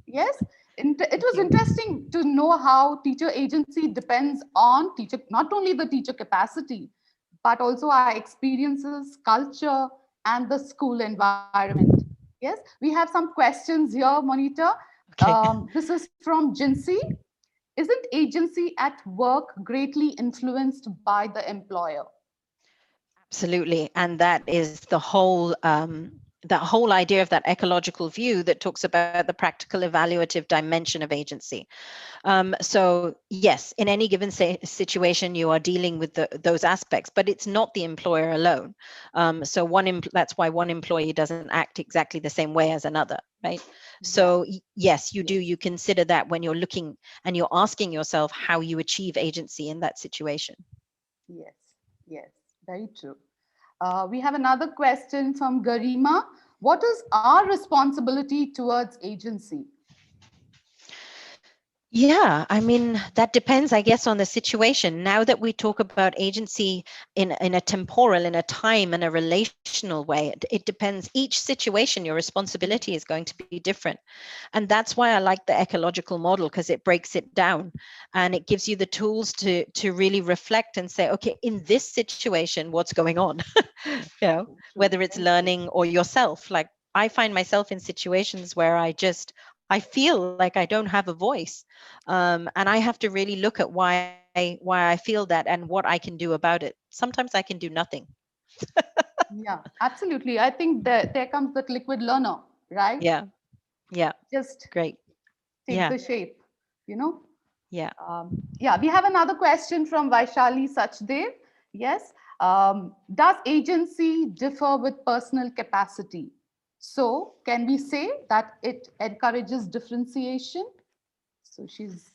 Yes. It was interesting to know how teacher agency depends on teacher, not only the teacher capacity, but also our experiences, culture, and the school environment. Yes, we have some questions here, Monita. Okay. This is from Jinsi. Isn't agency at work greatly influenced by the employer? Absolutely. And that is the whole idea of that ecological view that talks about the practical evaluative dimension of agency. So yes, in any given situation, you are dealing with those aspects, but it's not the employer alone. So that's why one employee doesn't act exactly the same way as another, right? So yes, you do. You consider that when you're looking and you're asking yourself how you achieve agency in that situation. Yes, yes, very true. We have another question from Garima. What is our responsibility towards agency? Yeah, I mean, that depends, I guess, on the situation. Now that we talk about agency in a temporal, in a time, and a relational way, it depends. Each situation, your responsibility is going to be different. And that's why I like the ecological model, because it breaks it down and it gives you the tools to really reflect and say, okay, in this situation, what's going on? Whether it's learning or yourself. Like, I find myself in situations where I feel like I don't have a voice, and I have to really look at why I feel that and what I can do about it. Sometimes I can do nothing. Yeah, absolutely. I think there comes the liquid learner, right? Yeah, yeah, Just great. take Yeah, the shape, you know? yeah. Yeah, we have another question from Vaishali Sachdev. Yes. Does agency differ with personal capacity? So, can we say that it encourages differentiation? So, she's.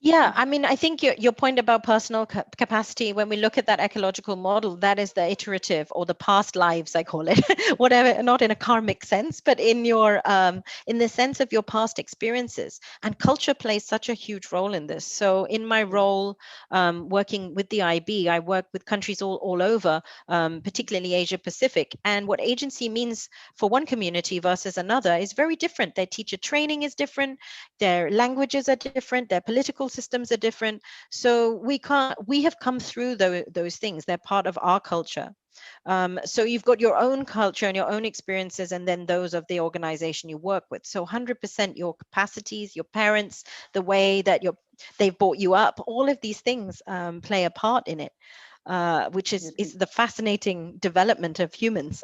Yeah, I mean, I think your point about personal capacity, when we look at that ecological model, that is the iterative or the past lives, I call it, whatever, not in a karmic sense, but in the sense of your past experiences. And culture plays such a huge role in this. So in my role, working with the IB, I work with countries all over, particularly Asia Pacific. And what agency means for one community versus another is very different. Their teacher training is different, their languages are different, their political systems are different. So we have come through those things. They're part of our culture. So you've got your own culture and your own experiences, and then those of the organization you work with. So 100% your capacities, your parents, the way that they've brought you up, all of these things play a part in it, which is the fascinating development of humans.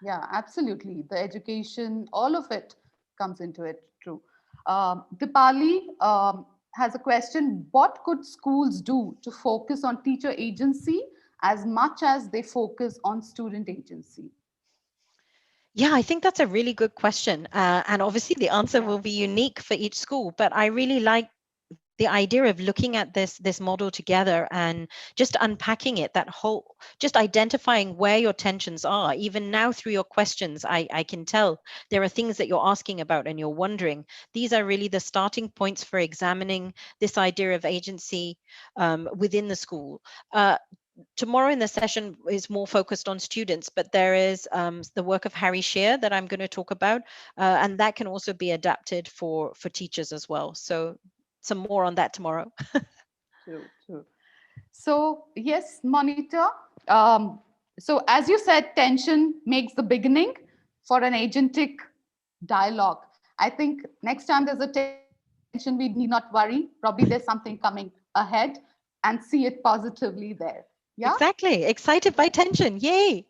Yeah, absolutely. The education, all of it comes into it. True. Dipali has a question. What could schools do to focus on teacher agency as much as they focus on student agency? Yeah, I think that's a really good question. And obviously, the answer will be unique for each school. But I really like the idea of looking at this model together and just unpacking it, that whole, just identifying where your tensions are. Even now, through your questions, I can tell there are things that you're asking about and you're wondering. These are really the starting points for examining this idea of agency within the school. Tomorrow in the session is more focused on students, but there is the work of Harry Shearer that I'm going to talk about, and that can also be adapted for teachers as well. So some more on that tomorrow. True, true. So, yes, monitor. So, as you said, tension makes the beginning for an agentic dialogue. I think next time there's a tension, we need not worry. Probably there's something coming ahead and see it positively there. Yeah. Exactly. Excited by tension. Yay.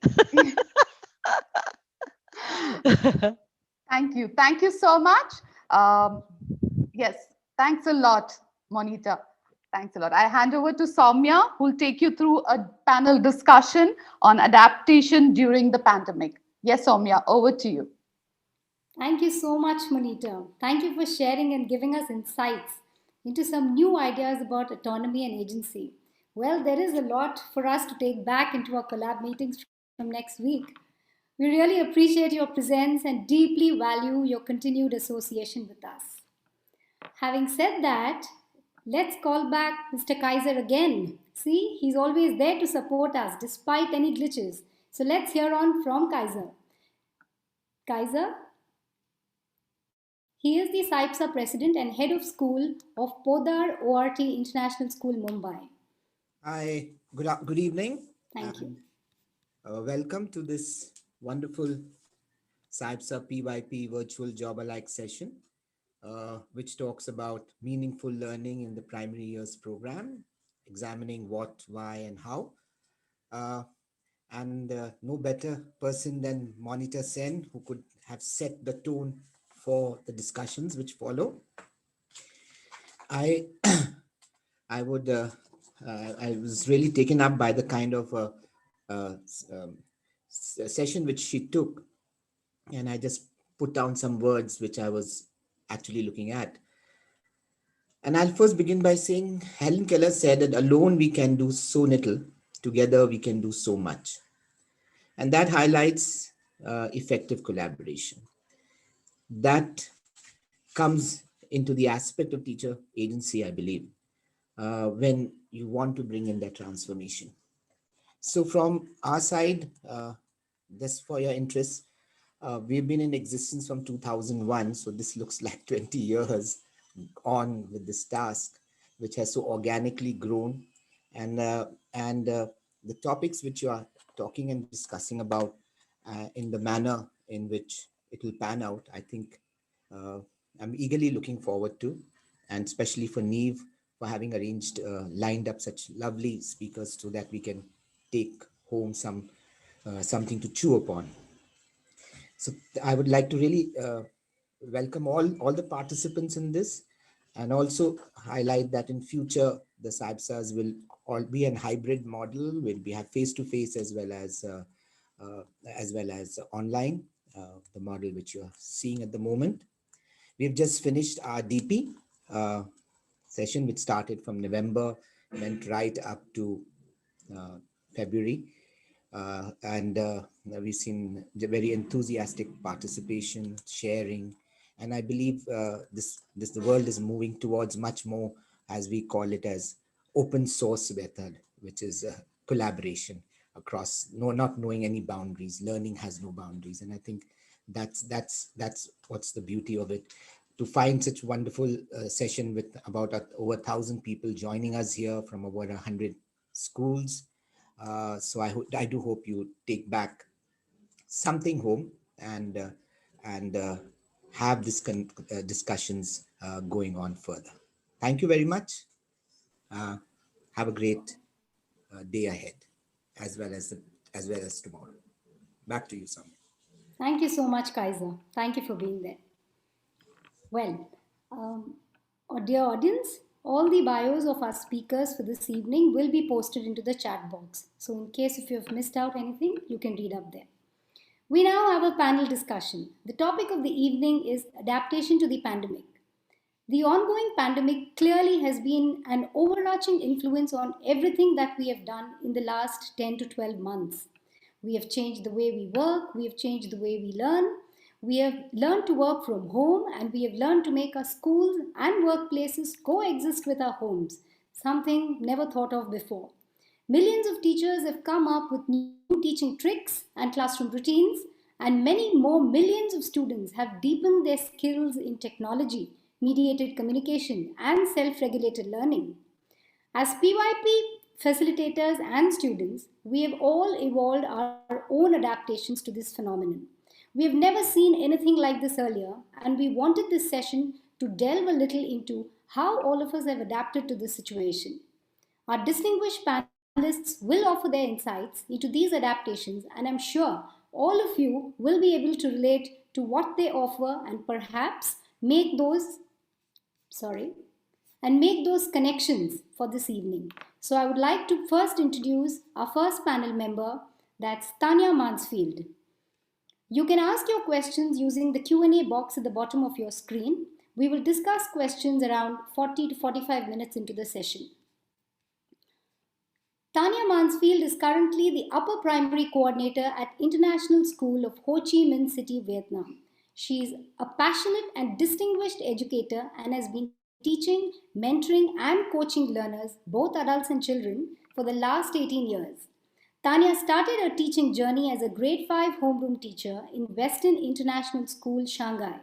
Thank you. Thank you so much. Um, yes, thanks a lot, Monita. Thanks a lot. I hand over to Soumya, who'll take you through a panel discussion on adaptation during the pandemic. Yes, Soumya, over to you. Thank you so much, Monita. Thank you for sharing and giving us insights into some new ideas about autonomy and agency. Well, there is a lot for us to take back into our collab meetings from next week. We really appreciate your presence and deeply value your continued association with us. Having said that, let's call back Mr. Kaiser again. See, he's always there to support us despite any glitches. So let's hear on from Kaiser. Kaiser, he is the SAIPSA president and head of school of Podar ORT International School, Mumbai. Hi, good evening. Thank you. Welcome to this wonderful SAIPSA PYP virtual job alike session, which talks about meaningful learning in the primary years program, examining what, why, and how. Uh, and no better person than Monita Sen, who could have set the tone for the discussions which follow. I I would I was really taken up by the kind of session which she took, and I just put down some words which I was actually looking at. And I'll first begin by saying Helen Keller said that alone we can do so little, together we can do so much. And that highlights effective collaboration. That comes into the aspect of teacher agency, I believe, when you want to bring in that transformation. So from our side, just for your interest, we've been in existence from 2001. So this looks like 20 years on with this task, which has so organically grown. And the topics which you are talking and discussing about in the manner in which it will pan out, I think I'm eagerly looking forward to, and especially for Neve for having arranged, lined up such lovely speakers so that we can take home something to chew upon. So I would like to really welcome all the participants in this, and also highlight that in future the SAIBSAs will all be an hybrid model. Will be have face to face as well as online. The model which you are seeing at the moment. We've just finished our DP session, which started from November, went right up to February. And we've seen the very enthusiastic participation, sharing, and I believe the world is moving towards much more, as we call it, as open source method, which is collaboration across, not knowing any boundaries. Learning has no boundaries, and I think that's what's the beauty of it. To find such wonderful session with about over 1,000 people joining us here from over 100 schools. So I do hope you take back something home, and have this discussions going on further. Thank you very much. Have a great day ahead, as well as tomorrow. Back to you, Samir. Thank you so much, Kaiser. Thank you for being there. Well, dear audience, all the bios of our speakers for this evening will be posted into the chat box. So in case if you have missed out anything, you can read up there. We now have a panel discussion. The topic of the evening is adaptation to the pandemic. The ongoing pandemic clearly has been an overarching influence on everything that we have done in the last 10 to 12 months. We have changed the way we work, we have changed the way we learn, we have learned to work from home, and we have learned to make our schools and workplaces coexist with our homes, something never thought of before. Millions of teachers have come up with new teaching tricks and classroom routines, and many more millions of students have deepened their skills in technology, mediated communication, and self-regulated learning. As PYP facilitators and students, we have all evolved our own adaptations to this phenomenon. We have never seen anything like this earlier, and we wanted this session to delve a little into how all of us have adapted to this situation. Our distinguished panelists will offer their insights into these adaptations, and I'm sure all of you will be able to relate to what they offer and perhaps make those connections for this evening. So I would like to first introduce our first panel member, that's Tanya Mansfield. You can ask your questions using the Q&A box at the bottom of your screen. We will discuss questions around 40 to 45 minutes into the session. Tanya Mansfield is currently the upper primary coordinator at International School of Ho Chi Minh City, Vietnam. She is a passionate and distinguished educator and has been teaching, mentoring, and coaching learners, both adults and children, for the last 18 years. Tanya started her teaching journey as a grade 5 homeroom teacher in Western International School, Shanghai.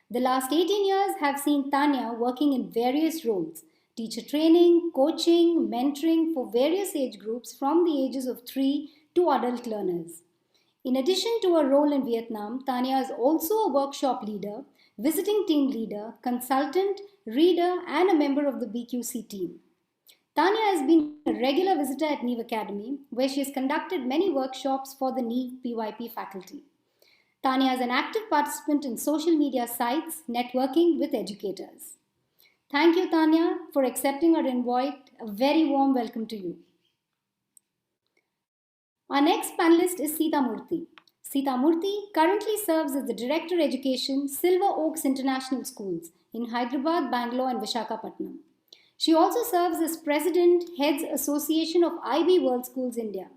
The last 18 years have seen Tanya working in various roles: teacher training, coaching, mentoring for various age groups from the ages of 3 to adult learners. In addition to her role in Vietnam, Tanya is also a workshop leader, visiting team leader, consultant, reader, and a member of the BQC team. Tanya has been a regular visitor at Neve Academy, where she has conducted many workshops for the Neve PYP faculty. Tanya is an active participant in social media sites, networking with educators. Thank you, Tanya, for accepting our invite. A very warm welcome to you. Our next panelist is Sita Murthy. Sita Murthy currently serves as the Director Education, Silver Oaks International Schools in Hyderabad, Bangalore, and Visakhapatnam. She also serves as President, Heads Association of IB World Schools India.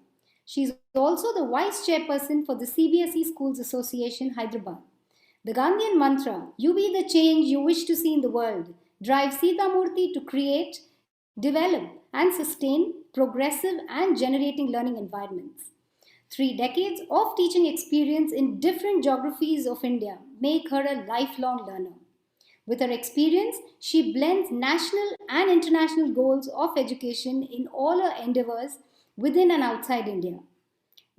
She is also the Vice Chairperson for the CBSE Schools Association, Hyderabad. The Gandhian mantra, "You be the change you wish to see in the world," drives Sita Murthy to create, develop, and sustain progressive and generating learning environments. 3 decades of teaching experience in different geographies of India make her a lifelong learner. With her experience, she blends national and international goals of education in all her endeavors within and outside India.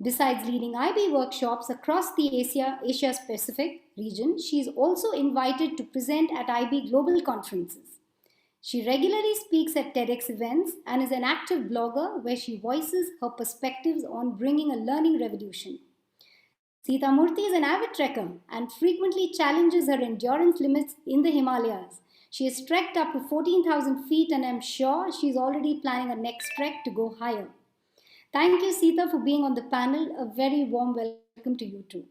Besides leading IB workshops across the Asia Pacific region, she is also invited to present at IB global conferences. She regularly speaks at TEDx events and is an active blogger where she voices her perspectives on bringing a learning revolution. Sita Murthy is an avid trekker and frequently challenges her endurance limits in the Himalayas. She has trekked up to 14,000 feet, and I'm sure she's already planning a next trek to go higher. Thank you, Sita, for being on the panel. A very warm welcome to you too.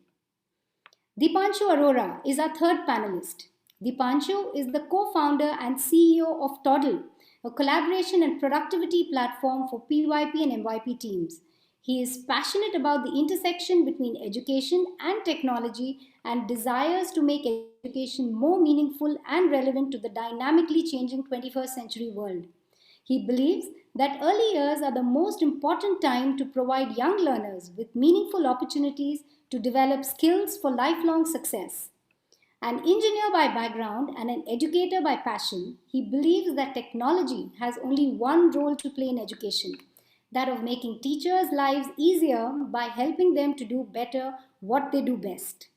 Deepanshu Arora is our third panelist. Deepanshu is the co-founder and CEO of Toddle, a collaboration and productivity platform for PYP and MYP teams. He is passionate about the intersection between education and technology and desires to make education more meaningful and relevant to the dynamically changing 21st century world. He believes that early years are the most important time to provide young learners with meaningful opportunities to develop skills for lifelong success. An engineer by background and an educator by passion, he believes that technology has only one role to play in education, that of making teachers' lives easier by helping them to do better what they do best.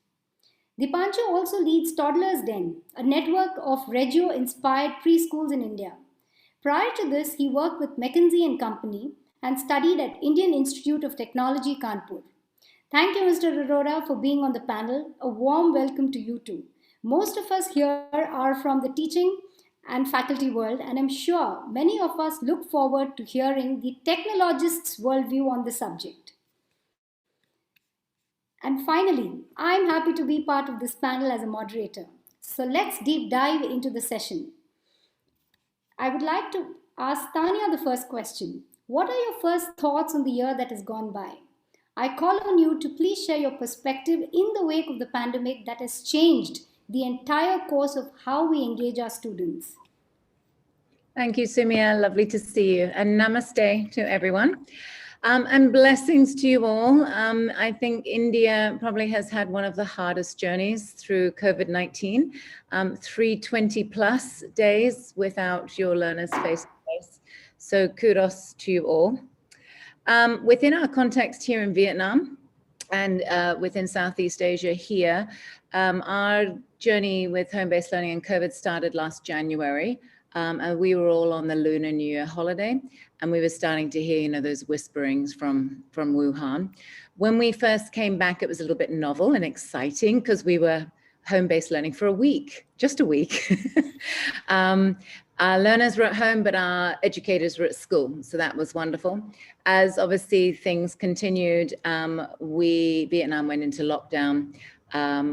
Deepanshu also leads Toddler's Den, a network of Reggio-inspired preschools in India. Prior to this, he worked with McKinsey & Company and studied at Indian Institute of Technology, Kanpur. Thank you, Mr. Arora, for being on the panel. A warm welcome to you too. Most of us here are from the teaching and faculty world, and I'm sure many of us look forward to hearing the technologist's worldview on the subject. And finally, I'm happy to be part of this panel as a moderator. So let's deep dive into the session. I would like to ask Tanya the first question. What are your first thoughts on the year that has gone by? I call on you to please share your perspective in the wake of the pandemic that has changed the entire course of how we engage our students. Thank you, Sumia. Lovely to see you. And namaste to everyone. And blessings to you all. I think India probably has had one of the hardest journeys through COVID-19, 320 plus days without your learners face to face. So kudos to you all. Within our context here in Vietnam and within Southeast Asia here, our journey with home-based learning and COVID started last January. And we were all on the Lunar New Year holiday, and we were starting to hear, those whisperings from Wuhan. When we first came back, it was a little bit novel and exciting because we were home-based learning for a week, just a week. Our learners were at home, but our educators were at school, so that was wonderful. As obviously things continued, Vietnam went into lockdown.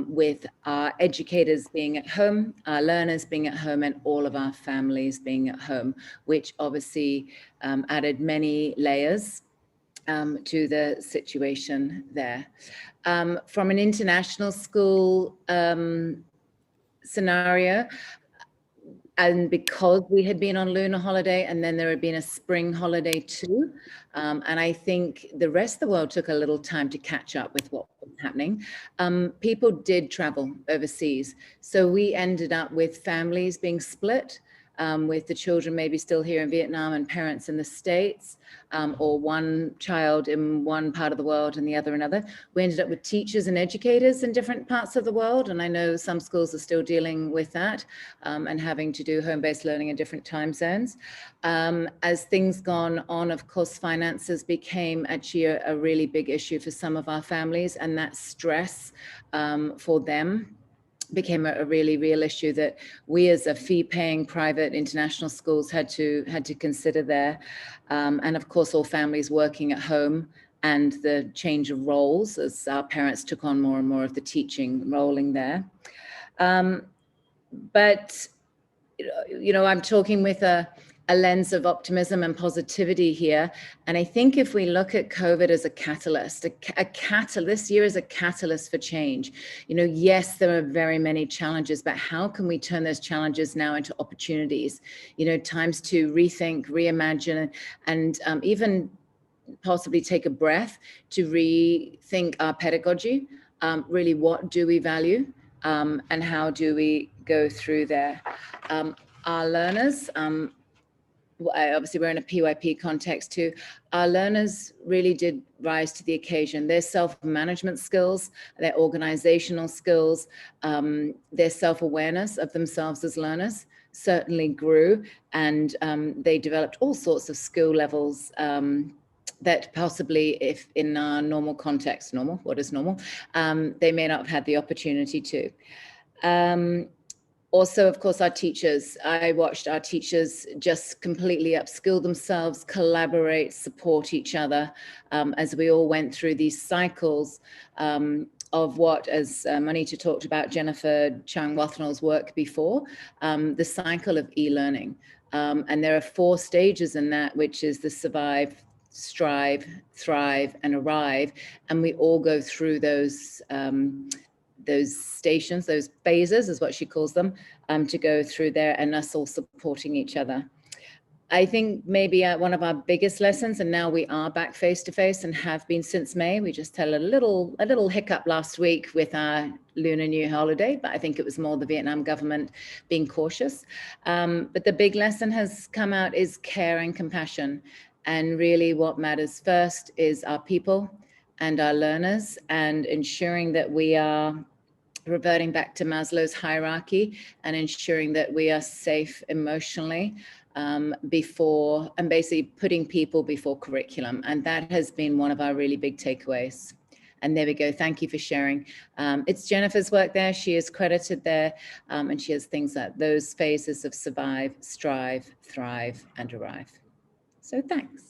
With our educators being at home, our learners being at home, and all of our families being at home, which obviously added many layers to the situation there. From an international school scenario, and because we had been on lunar holiday and then there had been a spring holiday too, and I think the rest of the world took a little time to catch up with what was happening. People did travel overseas. So we ended up with families being split, with the children maybe still here in Vietnam and parents in the States, or one child in one part of the world and the other another. We ended up with teachers and educators in different parts of the world. And I know some schools are still dealing with that and having to do home-based learning in different time zones. As things gone on, of course, finances became actually a really big issue for some of our families, and that stress for them became a really real issue that we as a fee-paying private international schools had to consider there. And of course, all families working at home and the change of roles as our parents took on more and more of the teaching rolling there. But, I'm talking with a a lens of optimism and positivity here. And I think if we look at COVID as a catalyst, this year is a catalyst for change. You know, yes, there are very many challenges, but how can we turn those challenges now into opportunities? You know, times to rethink, reimagine, and even possibly take a breath to rethink our pedagogy. Really, what do we value, and how do we go through there? Our learners, obviously we're in a PYP context too, our learners really did rise to the occasion. Their self-management skills, their organizational skills, their self-awareness of themselves as learners certainly grew, and they developed all sorts of skill levels that possibly, if in our normal context, what is normal, they may not have had the opportunity to. Also, of course, our teachers. I watched our teachers just completely upskill themselves, collaborate, support each other as we all went through these cycles of what, as Manita talked about, Jennifer Chang-Wathanal's work before, the cycle of e-learning. And there are 4 stages in that, which is the survive, strive, thrive, and arrive. And we all go through those stations, those phases is what she calls them, to go through there, and us all supporting each other. I think maybe one of our biggest lessons, and now we are back face to face and have been since May. We just had a little hiccup last week with our Lunar New Year holiday, but I think it was more the Vietnam government being cautious. But the big lesson has come out is care and compassion. And really what matters first is our people and our learners, and ensuring that we are reverting back to Maslow's hierarchy and ensuring that we are safe emotionally before, and basically putting people before curriculum. And that has been one of our really big takeaways. And there we go. Thank you for sharing. It's Jennifer's work there. She is credited there, and she has things like those phases of survive, strive, thrive, and arrive. So thanks.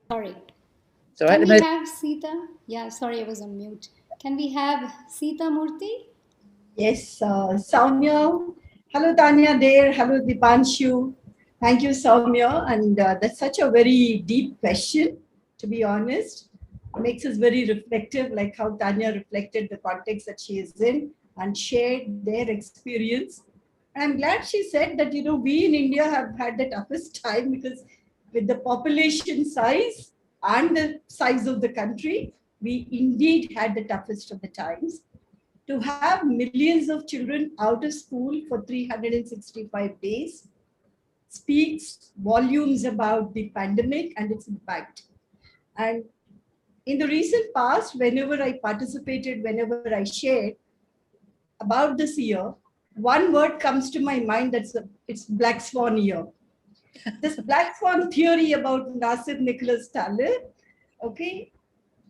Sorry. So Can we have Sita? Yeah, sorry, I was on mute. Can we have Sita Murthy? Yes, Soumya. Hello, Tanya there. Hello, Dipanshu. Thank you, Soumya. And that's such a very deep question, to be honest. It makes us very reflective, like how Tanya reflected the context that she is in and shared their experience. And I'm glad she said that, you know, we in India have had the toughest time, because with the population size and the size of the country, we indeed had the toughest of the times. To have millions of children out of school for 365 days speaks volumes about the pandemic and its impact. And in the recent past, whenever I participated, whenever I shared about this year, one word comes to my mind, it's Black Swan year. This Black Swan theory about Nassim Nicholas Taleb, okay,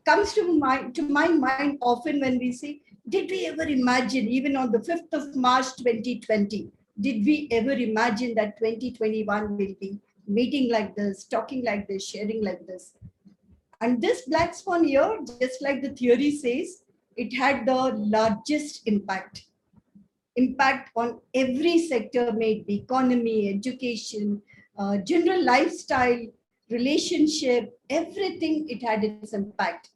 comes to my mind often when we say, did we ever imagine, even on the 5th of March 2020, did we ever imagine that 2021 will be meeting like this, talking like this, sharing like this? And this Black Swan year, just like the theory says, it had the largest impact on every sector, may it be economy, education, general lifestyle, relationship, everything, it had its impact.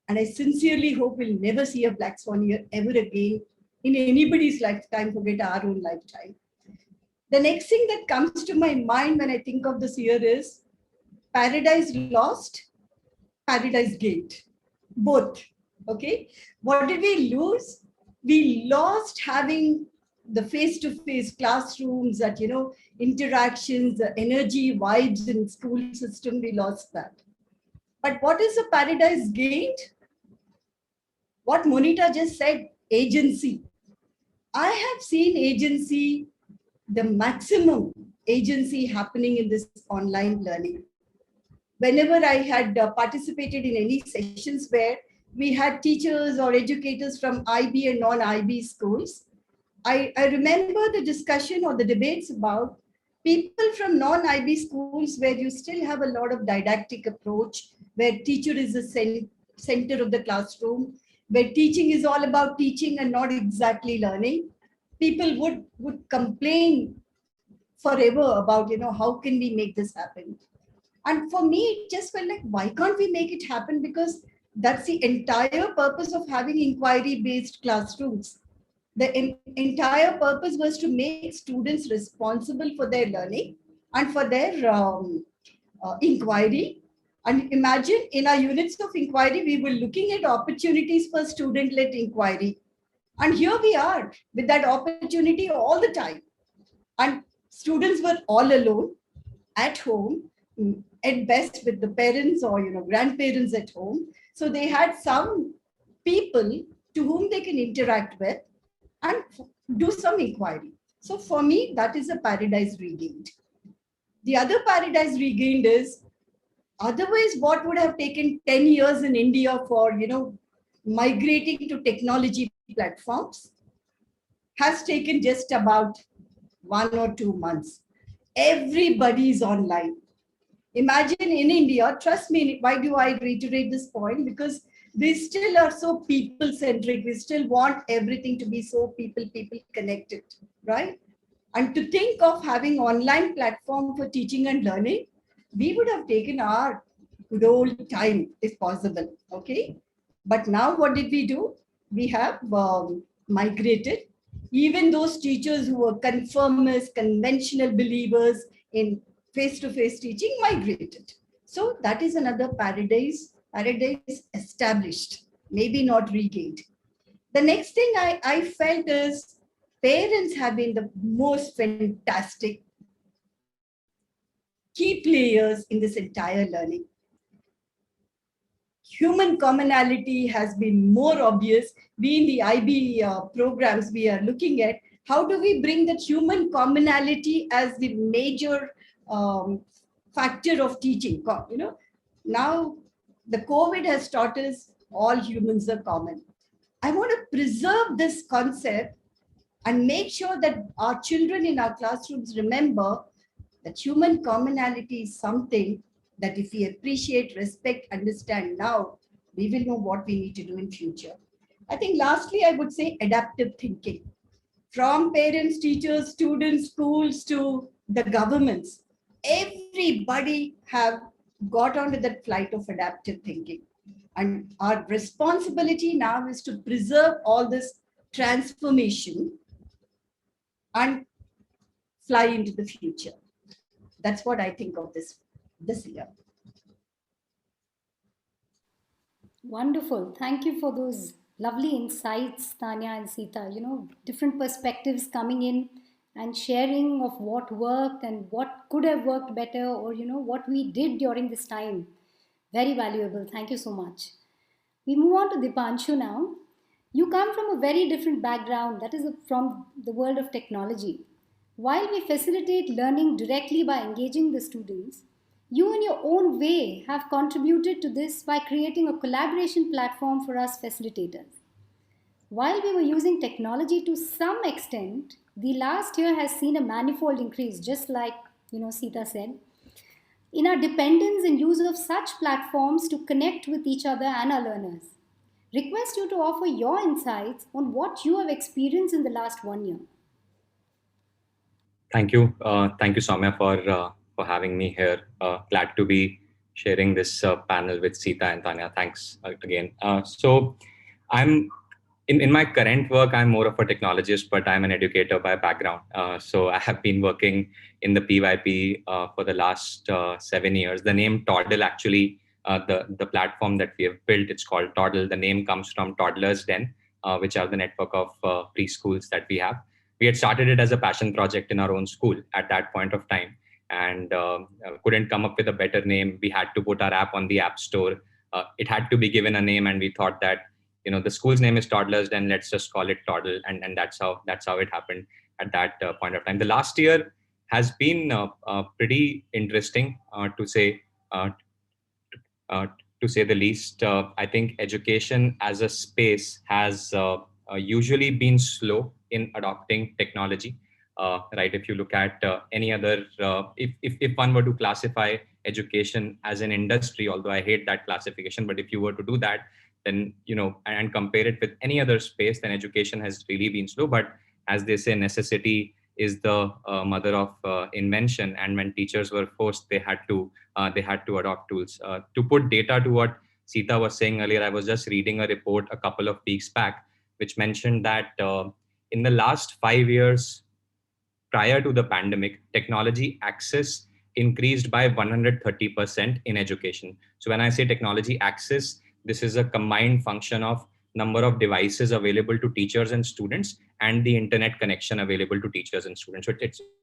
And I sincerely hope we'll never see a Black Swan year ever again in anybody's lifetime, forget our own lifetime. The next thing that comes to my mind when I think of this year is Paradise Lost, Paradise Gained, both, okay? What did we lose? We lost having the face-to-face classrooms, that, you know, interactions, the energy, vibes in school system, we lost that. But what is the paradise gained? What Monita just said, agency. I have seen agency, the maximum agency happening in this online learning. Whenever I had participated in any sessions where we had teachers or educators from IB and non-IB schools, I remember the discussion or the debates about People from non-IB schools where you still have a lot of didactic approach, where teacher is the center of the classroom, where teaching is all about teaching and not exactly learning. People would complain forever about, how can we make this happen? And for me, it just felt like, why can't we make it happen? Because that's the entire purpose of having inquiry-based classrooms. The entire purpose was to make students responsible for their learning and for their inquiry. And imagine in our units of inquiry, we were looking at opportunities for student-led inquiry. And here we are with that opportunity all the time. And students were all alone at home, at best with the parents or grandparents at home. So they had some people to whom they can interact with and do some inquiry. So for me, that is a paradise regained. The other paradise regained is, otherwise what would have taken 10 years in India for migrating to technology platforms has taken just about 1 or 2 months. Everybody is online. Imagine in India, trust me, why do I reiterate this point? Because we still are so people-centric. We still want everything to be so people connected, right? And to think of having online platform for teaching and learning, we would have taken our good old time if possible, okay? But now what did we do? We have migrated. Even those teachers who were conformists, conventional believers in face-to-face teaching migrated. So that is another paradise established, maybe not regained. The next thing I felt is parents have been the most fantastic key players in this entire learning. Human commonality has been more obvious. We in the IB programs, we are looking at how do we bring that human commonality as the major factor of teaching. Now the COVID has taught us all humans are common. I want to preserve this concept and make sure that our children in our classrooms remember that human commonality is something that if we appreciate, respect, understand now, we will know what we need to do in future. I think lastly, I would say adaptive thinking. From parents, teachers, students, schools to the governments, everybody have got onto that flight of adaptive thinking. And our responsibility now is to preserve all this transformation and fly into the future. That's what I think of this year. Wonderful. Thank you for those lovely insights, Tanya and Sita. Different perspectives coming in and sharing of what worked and what could have worked better, or what we did during this time. Very valuable. Thank you so much. We move on to Dipanshu now. You come from a very different background, that is from the world of technology. While we facilitate learning directly by engaging the students, you in your own way have contributed to this by creating a collaboration platform for us facilitators. While we were using technology to some extent, the last year has seen a manifold increase, just like Sita said, in our dependence and use of such platforms to connect with each other and our learners. Request you to offer your insights on what you have experienced in the last 1 year. Thank you, Soumya, for having me here. Glad to be sharing this panel with Sita and Tanya. Thanks again. So, I'm in my current work, I'm more of a technologist, but I'm an educator by background. So I have been working in the PYP for the last 7 years. The name Toddle, actually, the platform that we have built, it's called Toddle. The name comes from Toddler's Den, which are the network of preschools that we have. We had started it as a passion project in our own school at that point of time, and couldn't come up with a better name. We had to put our app on the App Store. It had to be given a name, and we thought that the school's name is Toddler's Den, let's just call it Toddle, and that's how it happened at that point of time. The last year has been pretty interesting to say the least. I think education as a space has usually been slow in adopting technology. right? If you look at any other, if one were to classify education as an industry, although I hate that classification, but if you were to do that, then, and compare it with any other space, then education has really been slow. But as they say, necessity is the mother of invention. And when teachers were forced, they had to adopt tools. To put data to what Sita was saying earlier, I was just reading a report a couple of weeks back, which mentioned that in the last 5 years prior to the pandemic, technology access increased by 130% in education. So when I say technology access, this is a combined function of number of devices available to teachers and students and the internet connection available to teachers and students. So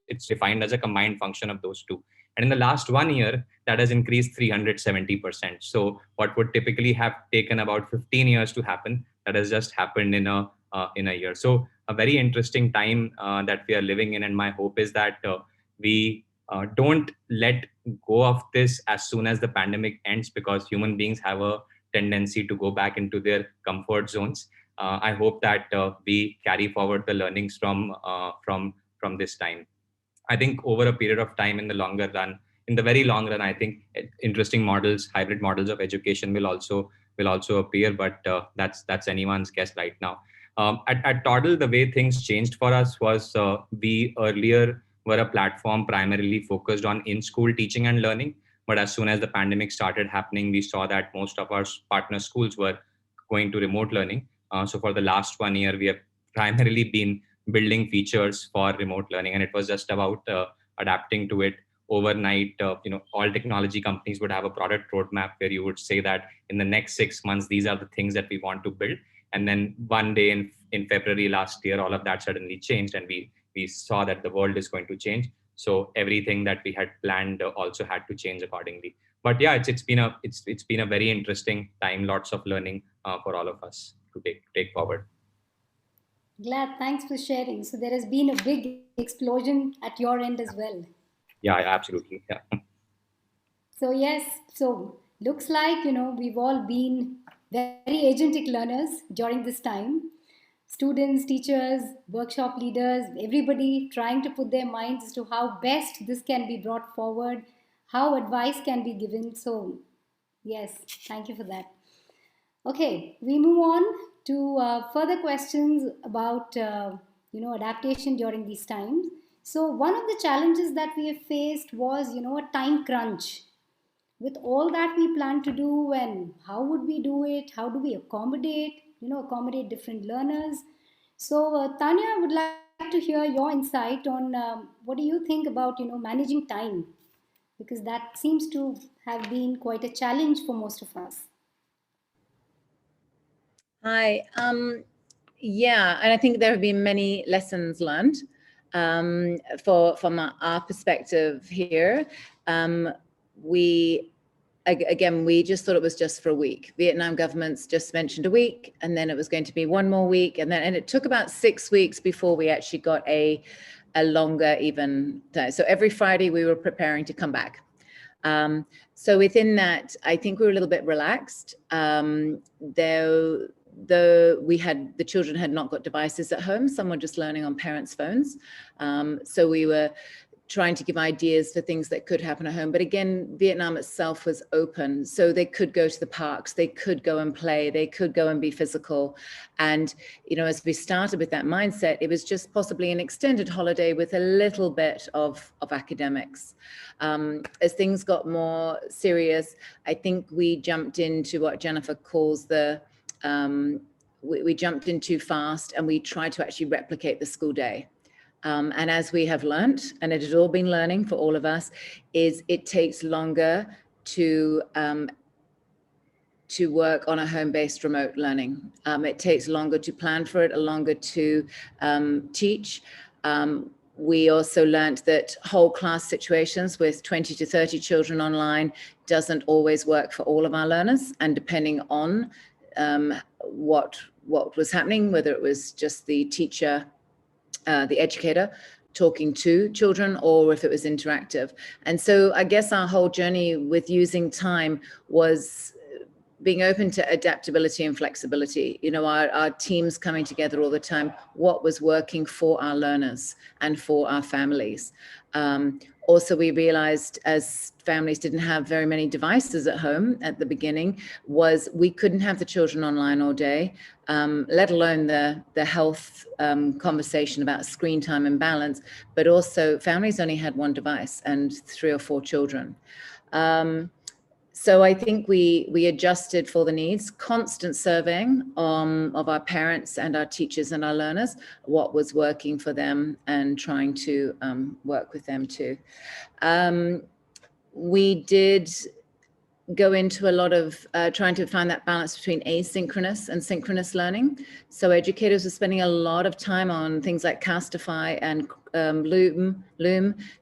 it's defined as a combined function of those two. And in the last 1 year, that has increased 370%. So what would typically have taken about 15 years to happen, that has just happened in a year. So a very interesting time that we are living in. And my hope is that we don't let go of this as soon as the pandemic ends, because human beings have a tendency to go back into their comfort zones. I hope that we carry forward the learnings from this time. I think over a period of time, in the very long run, I think interesting models, hybrid models of education will also appear, but that's anyone's guess right now. At Toddle, the way things changed for us was we earlier were a platform primarily focused on in-school teaching and learning. But as soon as the pandemic started happening, we saw that most of our partner schools were going to remote learning. So for the last 1 year, we have primarily been building features for remote learning, and it was just about adapting to it overnight. All technology companies would have a product roadmap where you would say that in the next 6 months, these are the things that we want to build. And then one day in February last year, all of that suddenly changed, and we saw that the world is going to change. So everything that we had planned also had to change accordingly. But yeah, it's been a very interesting time. Lots of learning for all of us to take forward. Glad, thanks for sharing. So there has been a big explosion at your end as well. Yeah, absolutely. Yeah. So yes, so looks like, we've all been very agentic learners during this time. Students, teachers, workshop leaders, everybody trying to put their minds as to how best this can be brought forward, how advice can be given. So yes, thank you for that. Okay, we move on to further questions about adaptation during these times. So one of the challenges that we have faced was a time crunch. With all that we plan to do, and how would we do it? How do we accommodate different learners? So Tanya, I would like to hear your insight on what do you think about managing time, because that seems to have been quite a challenge for most of us. Hi. Yeah, and I think there have been many lessons learned from our perspective here. We just thought it was just for a week. Vietnam governments just mentioned a week, and then it was going to be one more week, and it took about 6 weeks before we actually got a longer even time. So every Friday we were preparing to come back. So within that, I think we were a little bit relaxed. Though the children had not got devices at home, some were just learning on parents' phones. So we were trying to give ideas for things that could happen at home. But again, Vietnam itself was open. So they could go to the parks, they could go and play, they could go and be physical. And, as we started with that mindset, it was just possibly an extended holiday with a little bit of academics. As things got more serious, I think we jumped into what Jennifer calls we jumped in too fast, and we tried to actually replicate the school day. And as we have learned, and it has all been learning for all of us, is it takes longer to work on a home-based remote learning. It takes longer to plan for it, longer to teach. We also learned that whole class situations with 20 to 30 children online doesn't always work for all of our learners, and depending on what was happening, whether it was just the teacher, the educator talking to children, or if it was interactive. And so I guess our whole journey with using time was being open to adaptability and flexibility. You know, our teams coming together all the time, what was working for our learners and for our families. Also, we realized as families didn't have very many devices at home at the beginning, was we couldn't have the children online all day, let alone the health conversation about screen time and balance, but also families only had one device and 3 or 4 children. So I think we adjusted for the needs, constant surveying of our parents and our teachers and our learners, what was working for them and trying to work with them too. We did go into a lot of trying to find that balance between asynchronous and synchronous learning. So educators were spending a lot of time on things like Castify and Loom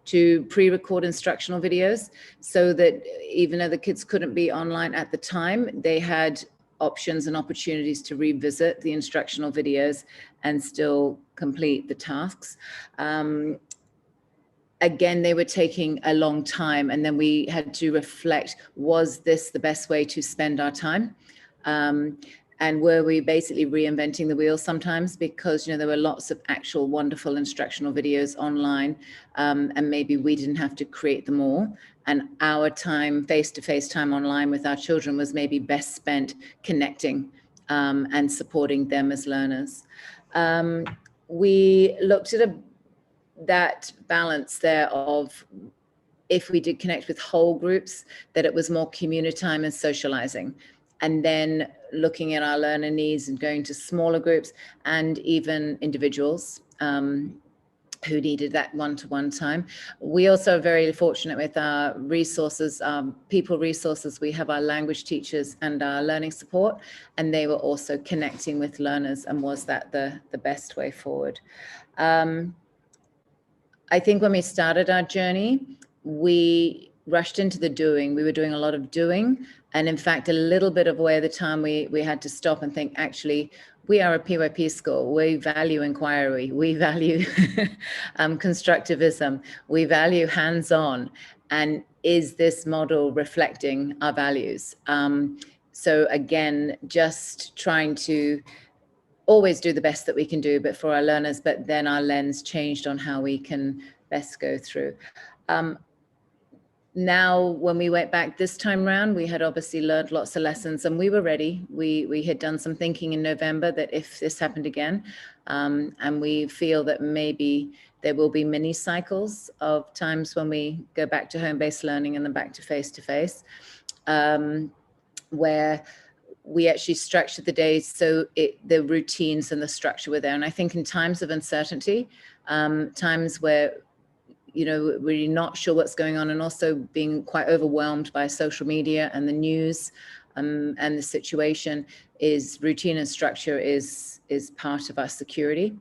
to pre-record instructional videos, so that even though the kids couldn't be online at the time, they had options and opportunities to revisit the instructional videos and still complete the tasks. Again, they were taking a long time, and then we had to reflect, was this the best way to spend our time? And were we basically reinventing the wheel sometimes? Because, you know, there were lots of actual wonderful instructional videos online, and maybe we didn't have to create them all. And our time, face-to-face time online with our children was maybe best spent connecting and supporting them as learners. We looked at that balance there of, if we did connect with whole groups, that it was more community time and socializing, and then looking at our learner needs and going to smaller groups and even individuals who needed that one-to-one time. We also are very fortunate with our resources, people resources. We have our language teachers and our learning support, and they were also connecting with learners, and was that the best way forward? I think when we started our journey, we rushed into the doing. We were doing a lot of doing. And in fact, a little bit of away at the time, we had to stop and think, actually, we are a PYP school. We value inquiry. We value constructivism. We value hands-on. And is this model reflecting our values? So again, just trying to always do the best that we can do, but for our learners, but then our lens changed on how we can best go through. Now, when we went back this time around, we had obviously learned lots of lessons, and we were ready. We had done some thinking in November that if this happened again, and we feel that maybe there will be mini cycles of times when we go back to home-based learning and then back to face-to-face, where we actually structured the days so the routines and the structure were there. And I think in times of uncertainty, times where, you know, we're not sure what's going on, and also being quite overwhelmed by social media and the news and the situation, is routine and structure is part of our security.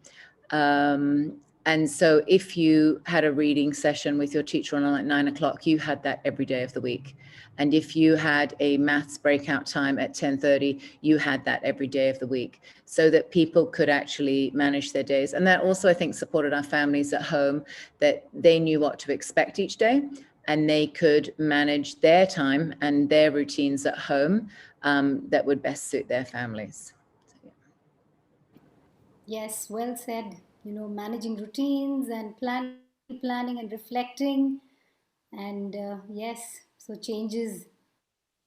And so if you had a reading session with your teacher on at 9 o'clock, you had that every day of the week. And if you had a maths breakout time at 10:30, you had that every day of the week, so that people could actually manage their days. And that also, I think, supported our families at home, that they knew what to expect each day, and they could manage their time and their routines at home that would best suit their families. So, yeah. Yes, well said. You know, managing routines and planning and reflecting. And yes, so changes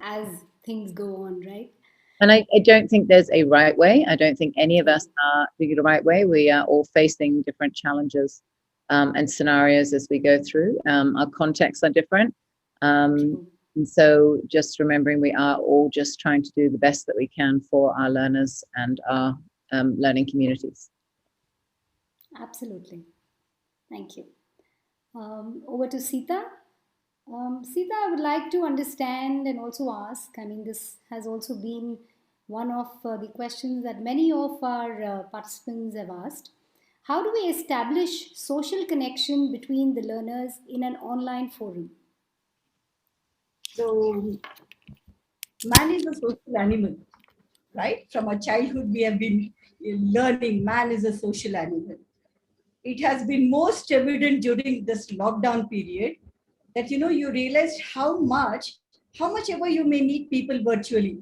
as things go on, right? And I don't think there's a right way. I don't think any of us are doing it the right way. We are all facing different challenges and scenarios as we go through. Our contexts are different. And so just remembering we are all just trying to do the best that we can for our learners and our learning communities. Absolutely. Thank you. Over to Sita. Sita, I would like to understand and also ask, I mean, this has also been one of the questions that many of our participants have asked. How do we establish social connection between the learners in an online forum? So, man is a social animal, right? From our childhood, we have been learning man is a social animal. It has been most evident during this lockdown period that, you know, you realized how much ever you may meet people virtually.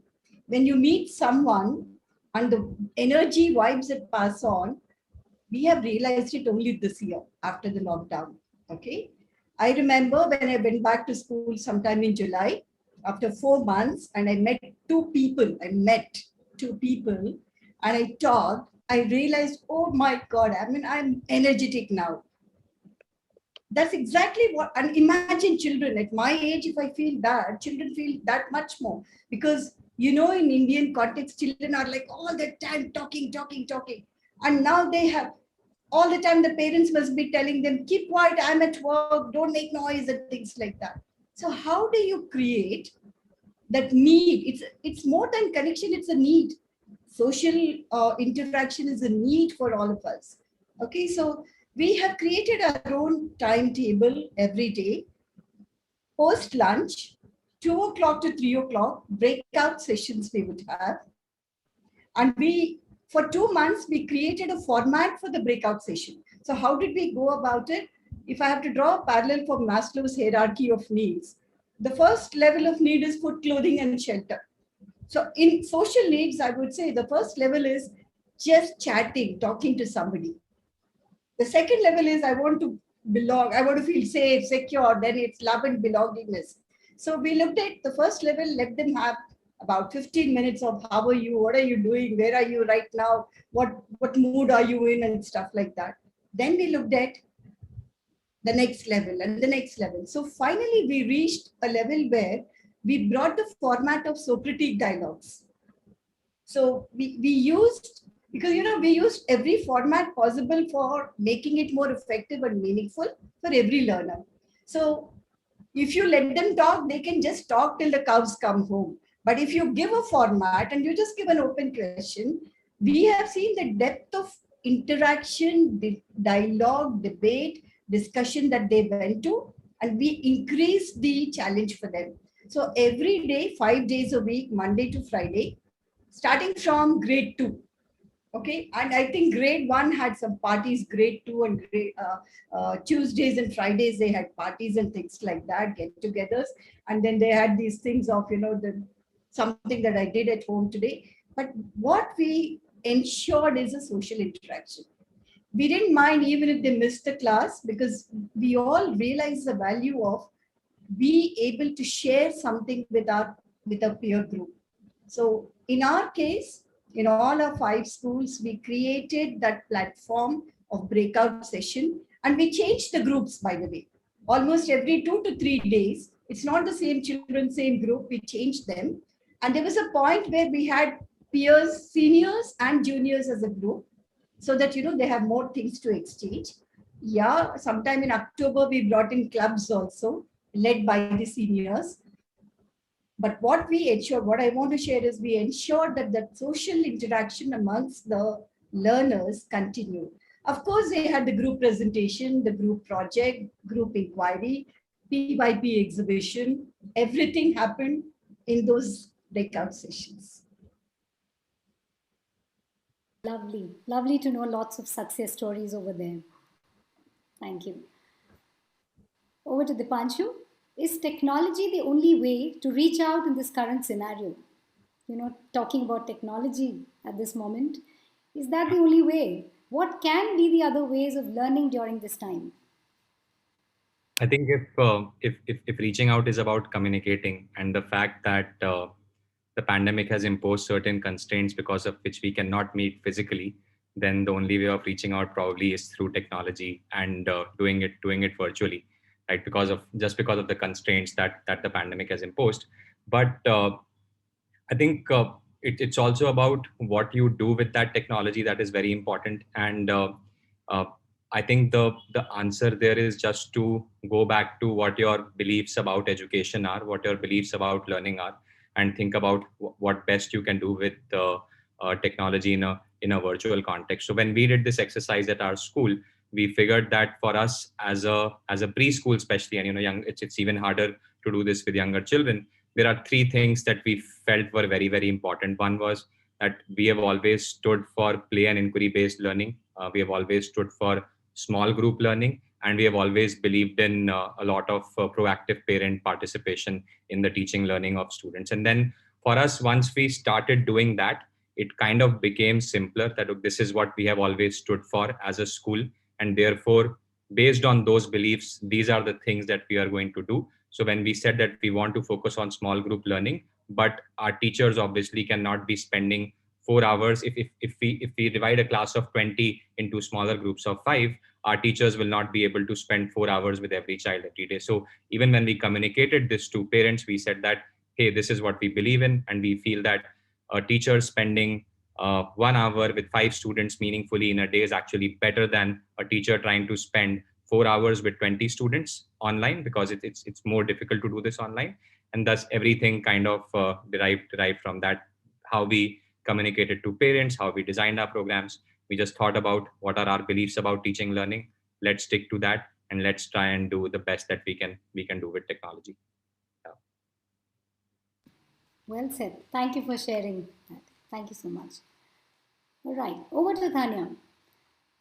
when you meet someone and the energy vibes that pass on, we have realized it only this year after the lockdown. Okay. I remember when I went back to school sometime in July, after 4 months, and I met two people. And I talked. I realized, oh my God, I mean, I'm energetic now. That's exactly what, and imagine children at my age, if I feel that, children feel that much more. Because, you know, in Indian context, children are like all the time talking. And now they have, all the time the parents must be telling them, keep quiet, I'm at work, don't make noise, and things like that. So how do you create that need? It's more than connection, it's a need. Social interaction is a need for all of us. Okay, so we have created our own timetable every day. Post lunch, 2 o'clock to 3 o'clock, breakout sessions we would have. And for 2 months, we created a format for the breakout session. So how did we go about it? If I have to draw a parallel for Maslow's hierarchy of needs, the first level of need is food, clothing, and shelter. So in social needs, I would say the first level is just chatting, talking to somebody. The second level is I want to belong, I want to feel safe, secure, then it's love and belongingness. So we looked at the first level, let them have about 15 minutes of how are you, what are you doing, where are you right now, what mood are you in, and stuff like that. Then we looked at the next level and the next level. So finally we reached a level where we brought the format of Socratic dialogues. So we used, because we used every format possible for making it more effective and meaningful for every learner. So if you let them talk, they can just talk till the cows come home. But if you give a format and you just give an open question, we have seen the depth of interaction, the dialogue, debate, discussion that they went to, and we increased the challenge for them. So every day, 5 days a week, Monday to Friday, starting from grade 2. Okay, and I think grade 1 had some parties, grade 2 and grade, Tuesdays and Fridays, they had parties and things like that, get-togethers. And then they had these things of, something that I did at home today. But what we ensured is a social interaction. We didn't mind even if they missed the class, because we all realize the value of be able to share something with our peer group. So in our case, in all our 5 schools, we created that platform of breakout session, and we changed the groups, by the way. Almost every 2 to 3 days, it's not the same children, same group, we changed them. And there was a point where we had peers, seniors and juniors as a group, so that, they have more things to exchange. Yeah, sometime in October, we brought in clubs also, led by the seniors. But what I want to share is we ensured that the social interaction amongst the learners continued. Of course, they had the group presentation, the group project, group inquiry, PYP exhibition. Everything happened in those breakout sessions. Lovely. Lovely to know lots of success stories over there. Thank you. Over to Dipanshu. Is technology the only way to reach out in this current scenario? Talking about technology at this moment, is that the only way? What can be the other ways of learning during this time? I think if reaching out is about communicating, and the fact that the pandemic has imposed certain constraints because of which we cannot meet physically, then the only way of reaching out probably is through technology and doing it virtually. Right, because of the constraints that the pandemic has imposed. But I think it's also about what you do with that technology that is very important. And I think the answer there is just to go back to what your beliefs about education are, what your beliefs about learning are, and think about what best you can do with technology in a virtual context. So when we did this exercise at our school, we figured that for us as a preschool, especially, and it's even harder to do this with younger children. There are 3 things that we felt were very, very important. One was that we have always stood for play and inquiry-based learning. We have always stood for small group learning, and we have always believed in a lot of proactive parent participation in the teaching learning of students. And then for us, once we started doing that, it kind of became simpler that this is what we have always stood for as a school. And therefore, based on those beliefs, these are the things that we are going to do. So when we said that we want to focus on small group learning, but our teachers obviously cannot be spending 4 hours. If we divide a class of 20 into smaller groups of 5, our teachers will not be able to spend 4 hours with every child every day. So even when we communicated this to parents, we said that, hey, this is what we believe in, and we feel that a teacher spending 1 hour with 5 students meaningfully in a day is actually better than a teacher trying to spend 4 hours with 20 students online, because it's more difficult to do this online. And thus everything kind of derived from that, how we communicated to parents, how we designed our programs. We just thought about what are our beliefs about teaching learning. Let's stick to that, and let's try and do the best that we can do with technology. Well said. Thank you for sharing that. Thank you so much. All right, over to Tanya.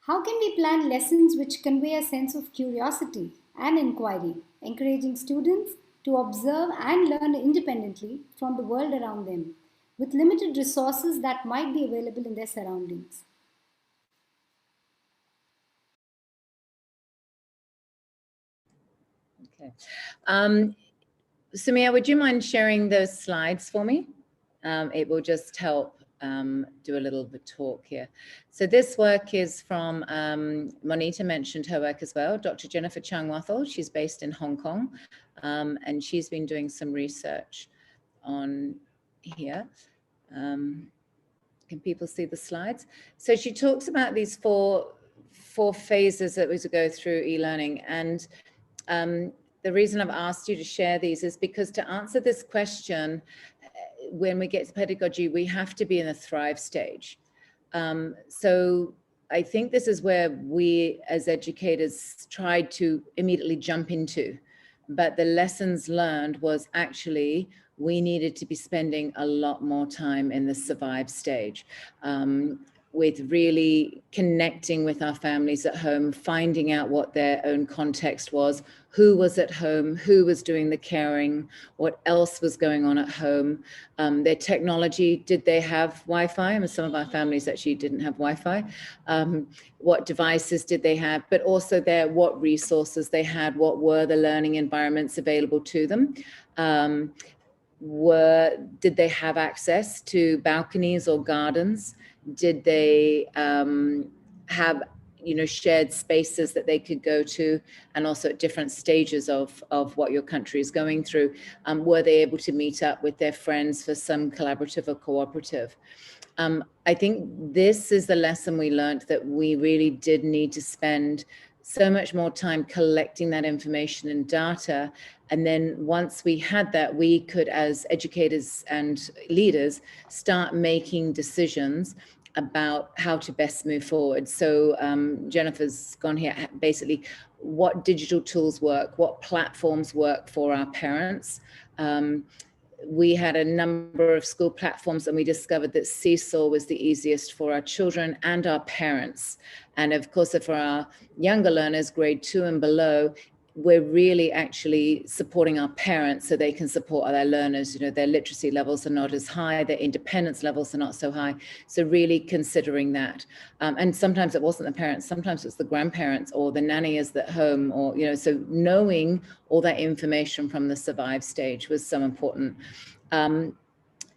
How can we plan lessons which convey a sense of curiosity and inquiry, encouraging students to observe and learn independently from the world around them, with limited resources that might be available in their surroundings? Okay. Samia, would you mind sharing those slides for me? It will just help do a little bit talk here. So this work is from, Monita mentioned her work as well, Dr. Jennifer Chang-Wathel. She's based in Hong Kong, and she's been doing some research on here. Can people see the slides? So she talks about these four phases that we go through e-learning, and the reason I've asked you to share these is because to answer this question, when we get to pedagogy, we have to be in the thrive stage. So I think this is where we as educators tried to immediately jump into, but the lessons learned was actually we needed to be spending a lot more time in the survive stage, with really connecting with our families at home, finding out what their own context was, who was at home, who was doing the caring, what else was going on at home, their technology, did they have Wi-Fi? And some of our families actually didn't have Wi-Fi. What devices did they have, but also what resources they had, what were the learning environments available to them? Did they have access to balconies or gardens? Did they have, shared spaces that they could go to, and also at different stages of what your country is going through? Were they able to meet up with their friends for some collaborative or cooperative? I think this is the lesson we learned, that we really did need to spend so much more time collecting that information and data. And then once we had that, we could, as educators and leaders, start making decisions about how to best move forward. So Jennifer's gone here, basically what digital tools work, what platforms work for our parents. We had a number of school platforms, and we discovered that Seesaw was the easiest for our children and our parents. And of course, for our younger learners, grade 2 and below, we're really actually supporting our parents so they can support their learners. Their literacy levels are not as high, their independence levels are not so high. So really considering that. And sometimes it wasn't the parents, sometimes it's the grandparents or the nanny is at home, or, so knowing all that information from the survive stage was so important.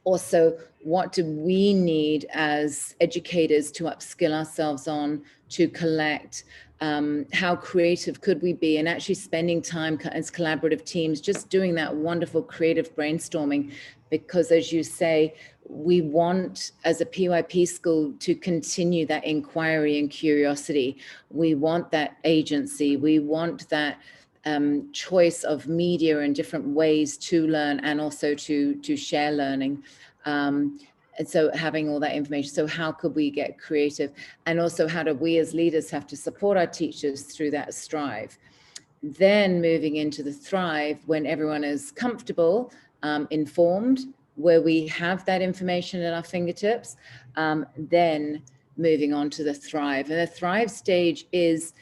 Also, what do we need as educators to upskill ourselves on, to collect? How creative could we be? And actually spending time as collaborative teams, just doing that wonderful creative brainstorming, because as you say, we want, as a PYP school, to continue that inquiry and curiosity. We want that agency. We want that choice of media and different ways to learn, and also to share learning. And so having all that information, so how could we get creative? And also, how do we as leaders have to support our teachers through that strive? Then moving into the thrive, when everyone is comfortable, informed, where we have that information at our fingertips, then moving on to the thrive. And the thrive stage is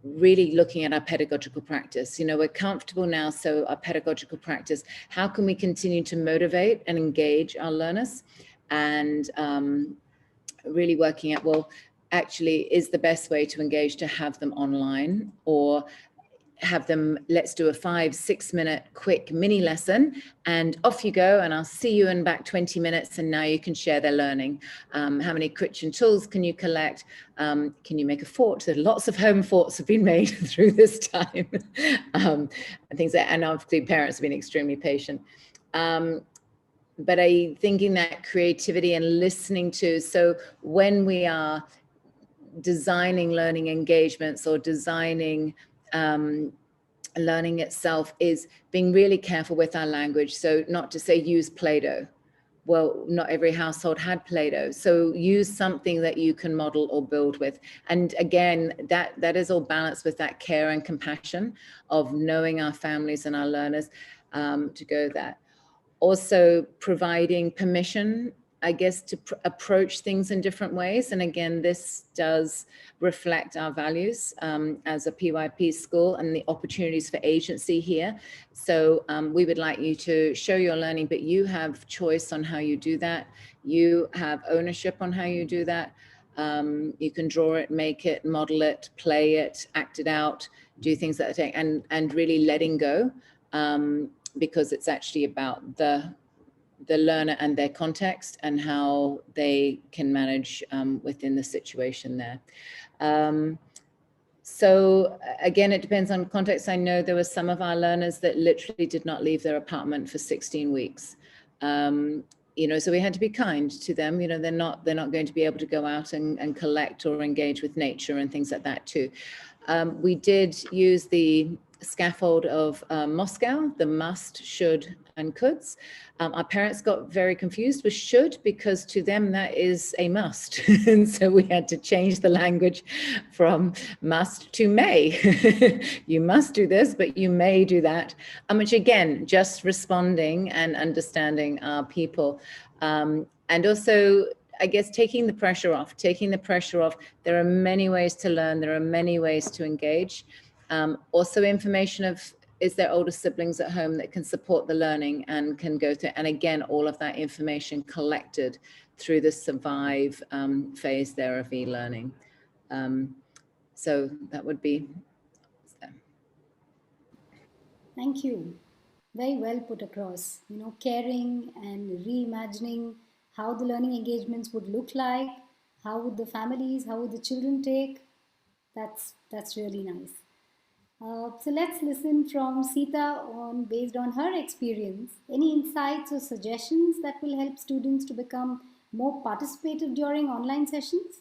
really looking at our pedagogical practice. You know, we're comfortable now, so our pedagogical practice, how can we continue to motivate and engage our learners? And really working at, well, actually, is the best way to engage to have them online, or have them, let's do a 5-6 minute quick mini lesson and off you go, and I'll see you in back 20 minutes, and now you can share their learning. How many kitchen tools can you collect? Can you make a fort? There are lots of home forts have been made through this time. And things that, and obviously parents have been extremely patient. But I think in that creativity and listening to, so when we are designing learning engagements or designing learning itself, is being really careful with our language. So not to say use Play-Doh. Well, not every household had Play-Doh. So use something that you can model or build with. And again, that is all balanced with that care and compassion of knowing our families and our learners to go there. Also providing permission, I guess, to approach things in different ways. And again, this does reflect our values as a PYP school and the opportunities for agency here. So we would like you to show your learning, but you have choice on how you do that. You have ownership on how you do that. You can draw it, make it, model it, play it, act it out, do things that take, and really letting go, because it's actually about the learner and their context and how they can manage within the situation there. So again, it depends on context. I know there were some of our learners that literally did not leave their apartment for 16 weeks. You know, so we had to be kind to them. You know, they're not going to be able to go out and collect or engage with nature and things like that too. We did use the scaffold of Moscow, the must, should, and coulds. Our parents got very confused with should, because to them that is a must. And so we had to change the language from must to may. You must do this, but you may do that. Which again, just responding and understanding our people. And also, I guess, taking the pressure off. There are many ways to learn. There are many ways to engage. Also information of, is there older siblings at home that can support the learning and can go through, and again, all of that information collected through the survive phase there of e-learning. So that would be. Thank you. Very well put across. You know, caring and reimagining how the learning engagements would look like, how would the families, how would the children take. That's really nice. So let's listen from Sita based on her experience. Any insights or suggestions that will help students to become more participative during online sessions?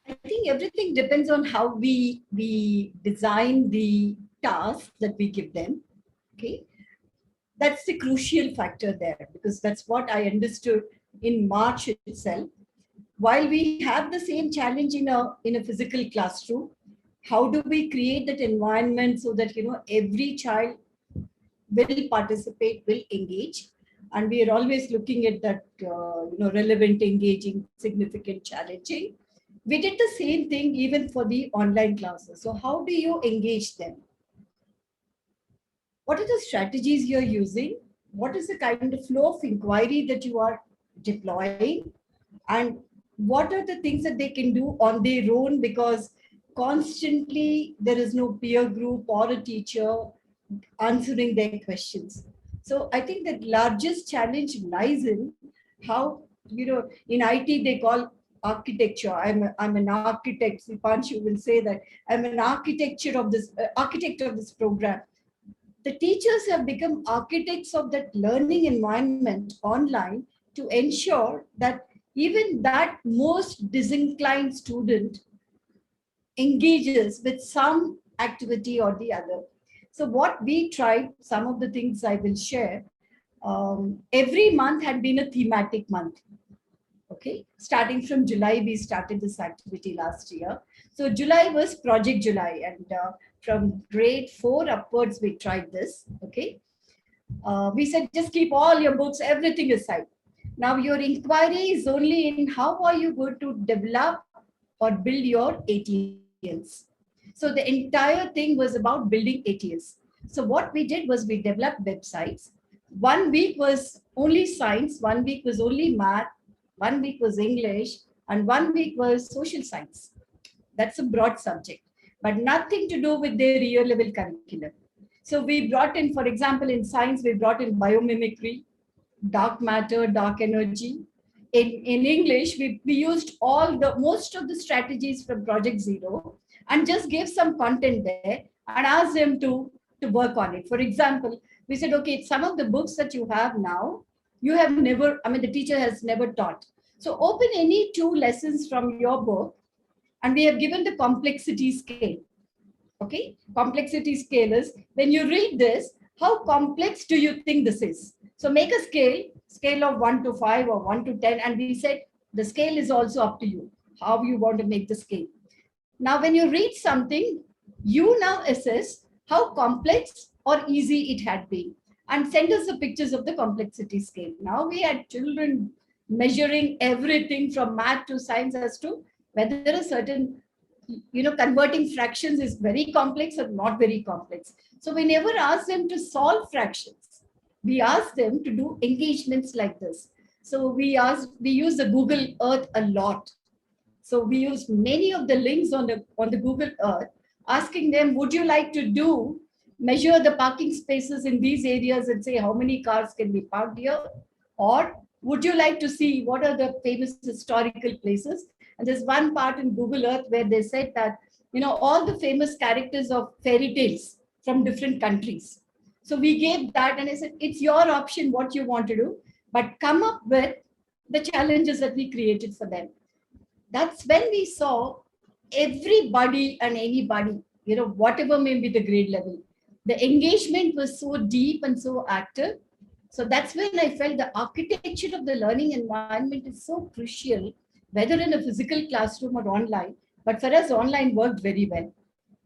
I think everything depends on how we design the tasks that we give them. Okay, that's the crucial factor there, because that's what I understood in March itself. While we have the same challenge in a physical classroom, how do we create that environment so that, you know, every child will participate, will engage, and we are always looking at that, you know, relevant, engaging, significant, challenging. We did the same thing even for the online classes. So how do you engage them? What are the strategies you're using? What is the kind of flow of inquiry that you are deploying? And what are the things that they can do on their own? Because constantly there is no peer group or a teacher answering their questions. So I think the largest challenge lies in how, you know, in IT they call architecture. I'm an architect. Sipanshu will say that I'm an architect of this program. The teachers have become architects of that learning environment online to ensure that even that most disinclined student engages with some activity or the other. So what we tried, some of the things I will share, every month had been a thematic month. Okay, starting from July, we started this activity last year. So July was Project July, and from grade 4 upwards, we tried this. Okay, we said just keep all your books, everything aside. Now your inquiry is only in how are you going to develop or build your AT ATLs. So the entire thing was about building ATLs. So what we did was we developed websites. 1 week was only science, 1 week was only math, 1 week was English, and 1 week was social science. That's a broad subject, but nothing to do with their year level curriculum. So we brought in, for example, in science, we brought in biomimicry, dark matter, dark energy. In English, we used most of the strategies from Project Zero and just gave some content there and asked them to work on it. For example, we said, okay, some of the books that you have now, you have never, the teacher has never taught. So open any 2 lessons from your book, and we have given the complexity scale. Okay, complexity scale is, when you read this, how complex do you think this is? So make a scale of 1 to 5 or 1 to 10. And we said, the scale is also up to you, how you want to make the scale. Now, when you read something, you now assess how complex or easy it had been and send us the pictures of the complexity scale. Now we had children measuring everything from math to science as to whether a certain, converting fractions is very complex or not very complex. So we never asked them to solve fractions. We asked them to do engagements like this. So we use the Google Earth a lot. So we use many of the links on the Google Earth, asking them, would you like to measure the parking spaces in these areas and say how many cars can be parked here? Or would you like to see what are the famous historical places? And there's one part in Google Earth where they said that, all the famous characters of fairy tales from different countries. So we gave that and I said, it's your option what you want to do, but come up with the challenges that we created for them. That's when we saw everybody and anybody, whatever may be the grade level, the engagement was so deep and so active. So that's when I felt the architecture of the learning environment is so crucial, whether in a physical classroom or online. But for us, online worked very well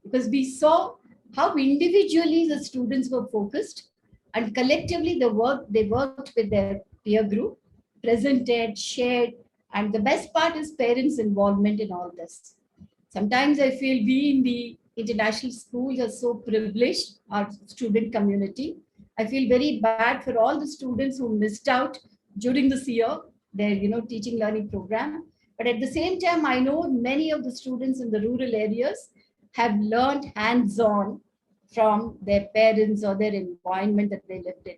because we saw how individually the students were focused and collectively they worked with their peer group, presented, shared, and the best part is parents' involvement in all this. Sometimes I feel we in the international schools are so privileged, our student community. I feel very bad for all the students who missed out during this year, their teaching learning program. But at the same time, I know many of the students in the rural areas have learned hands-on from their parents or their environment that they lived in.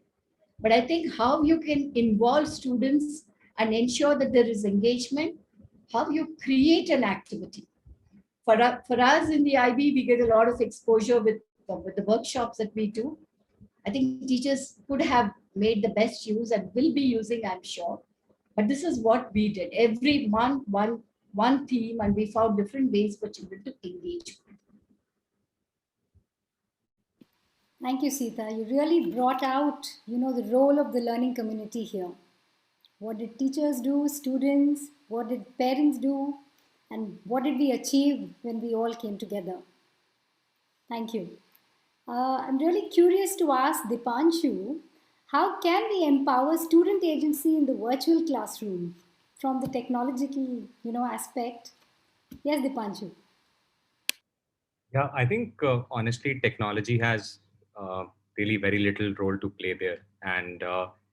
But I think how you can involve students and ensure that there is engagement, how you create an activity. For us in the IB, we get a lot of exposure with the workshops that we do. I think teachers could have made the best use and will be using, I'm sure. But this is what we did. Every month, one theme, and we found different ways for children to engage. Thank you, Sita. You really brought out, the role of the learning community here. What did teachers do, students? What did parents do? And what did we achieve when we all came together? Thank you. I'm really curious to ask Dipanshu, how can we empower student agency in the virtual classroom from the technological, aspect? Yes, Dipanshu. Yeah, I think honestly, technology has really very little role to play there. And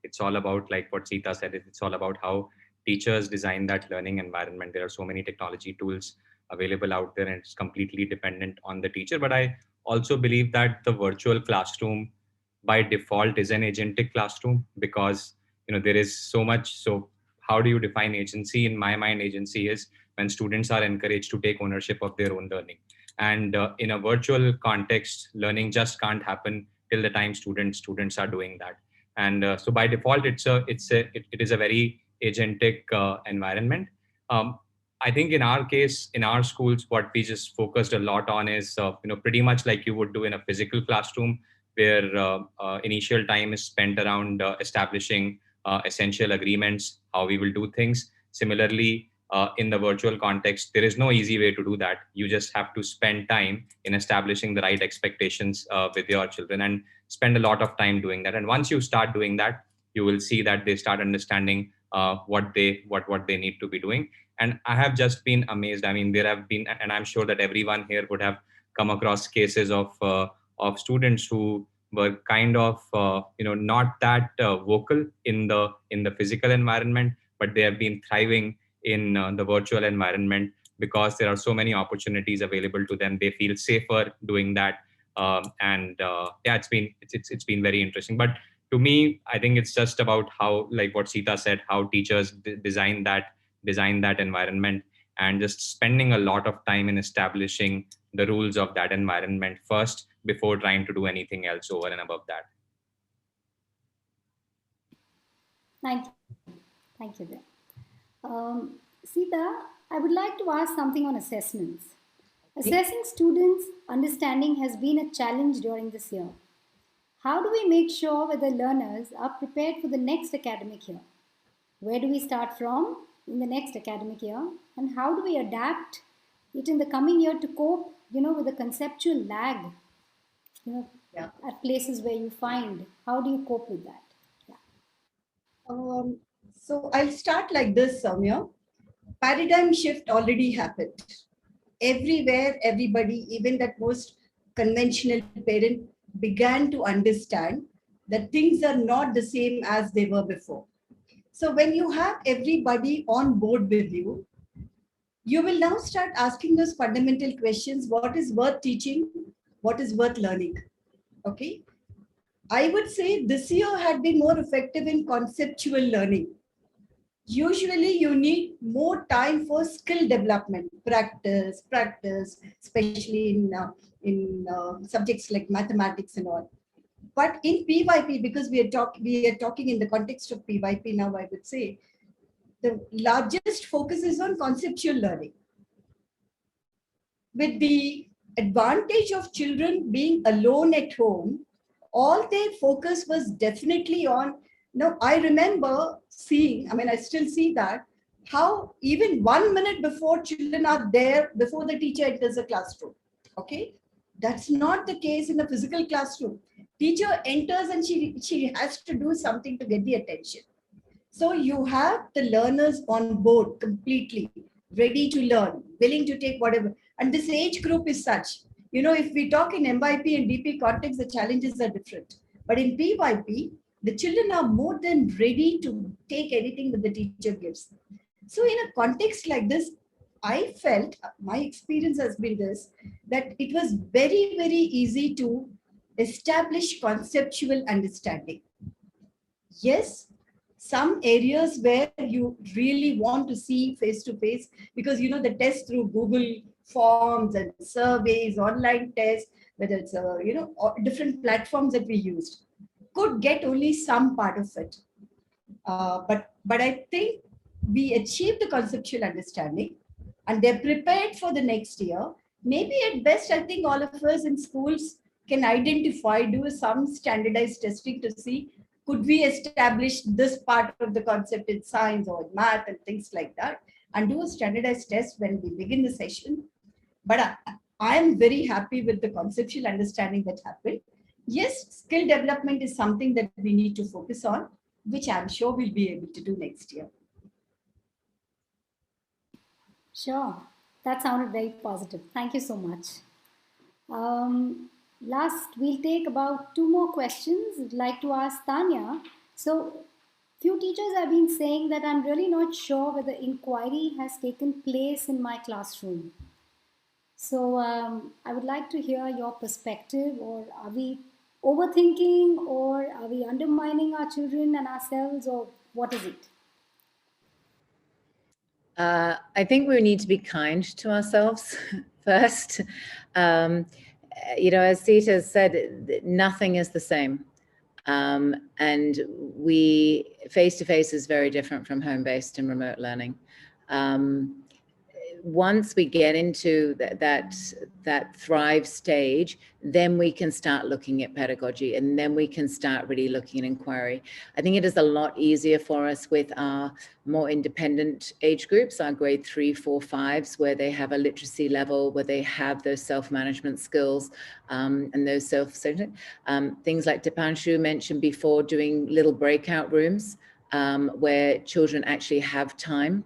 it's all about, like what Sita said, it's all about how teachers design that learning environment. There are so many technology tools available out there and it's completely dependent on the teacher. But I also believe that the virtual classroom by default is an agentic classroom because, there is so much. So how do you define agency? In my mind, agency is when students are encouraged to take ownership of their own learning. And in a virtual context, learning just can't happen till the time students are doing that. And so by default, it is a very agentic environment. I think in our case, in our schools, what we just focused a lot on is, pretty much like you would do in a physical classroom, where initial time is spent around establishing essential agreements, how we will do things. Similarly, in the virtual context, there is no easy way to do that. You just have to spend time in establishing the right expectations with your children and spend a lot of time doing that. And once you start doing that, you will see that they start understanding what they need to be doing. And I have just been amazed. I mean, there have been, and I'm sure that everyone here would have come across cases of students who were kind of not that vocal in the physical environment, but they have been thriving in the virtual environment because there are so many opportunities available to them. They feel safer doing that, it's been very interesting. But to me, I think it's just about how, like what Sita said, how teachers design that environment, and just spending a lot of time in establishing the rules of that environment first before trying to do anything else over and above that. Thank you. Thank you. Sita, I would like to ask something on assessments. Assessing students' understanding has been a challenge during this year. How do we make sure that the learners are prepared for the next academic year? Where do we start from in the next academic year? And how do we adapt it in the coming year to cope, with the conceptual lag, at places where you find? How do you cope with that? So I'll start like this, Soumya. Paradigm shift already happened. Everywhere, everybody, even that most conventional parent, began to understand that things are not the same as they were before. So when you have everybody on board with you, you will now start asking those fundamental questions. What is worth teaching? What is worth learning? Okay. I would say this year had been more effective in conceptual learning. Usually you need more time for skill development, practice, especially in subjects like mathematics and all. But in PYP, because we are talking in the context of PYP now, I would say the largest focus is on conceptual learning. With the advantage of children being alone at home, all their focus was definitely on, I remember seeing, I still see that, how even 1 minute before children are there, before the teacher enters the classroom. Okay, that's not the case in a physical classroom. Teacher enters and she has to do something to get the attention. So you have the learners on board completely, ready to learn, willing to take whatever. And this age group is such. If we talk in MYP and DP context, the challenges are different. But in PYP, the children are more than ready to take anything that the teacher gives. So in a context like this, I felt, my experience has been this, that it was very, very easy to establish conceptual understanding. Yes, some areas where you really want to see face-to-face, because the test through Google Forms and surveys, online tests, whether it's different platforms that we used, could get only some part of it. But I think we achieved the conceptual understanding, and they're prepared for the next year. Maybe at best, I think all of us in schools can identify, do some standardized testing to see, could we establish this part of the concept in science or math and things like that, and do a standardized test when we begin the session. But I am very happy with the conceptual understanding that happened. Yes, skill development is something that we need to focus on, which I'm sure we'll be able to do next year. Sure. That sounded very positive. Thank you so much. Last, we'll take about 2 more questions. I'd like to ask Tanya. So, few teachers have been saying that I'm really not sure whether inquiry has taken place in my classroom. So, I would like to hear your perspective. Or are we overthinking, or are we undermining our children and ourselves, or what is it? I think we need to be kind to ourselves first. As Sita said, nothing is the same. And face-to-face is very different from home-based and remote learning. Once we get into that thrive stage, then we can start looking at pedagogy, and then we can start really looking at inquiry. I think it is a lot easier for us with our more independent age groups, our grade 3, 4, 5s, where they have a literacy level, where they have those self-management skills, and those things like Dipanshu mentioned before, doing little breakout rooms where children actually have time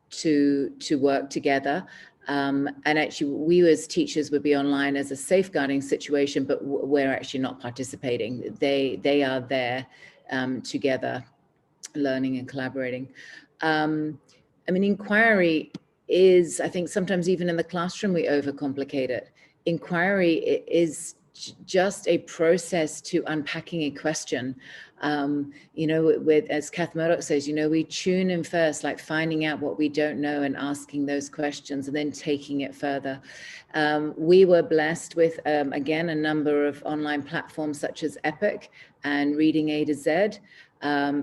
to work together. And actually, we as teachers would be online as a safeguarding situation, but we're actually not participating. They are there together, learning and collaborating. I mean, inquiry is, I think sometimes even in the classroom, we overcomplicate it. Inquiry is just a process to unpacking a question. You know, as Kath Murdoch says, you know, we tune in first, like finding out what we don't know and asking those questions and then taking it further. We were blessed with, again, a number of online platforms such as Epic and Reading A to Z,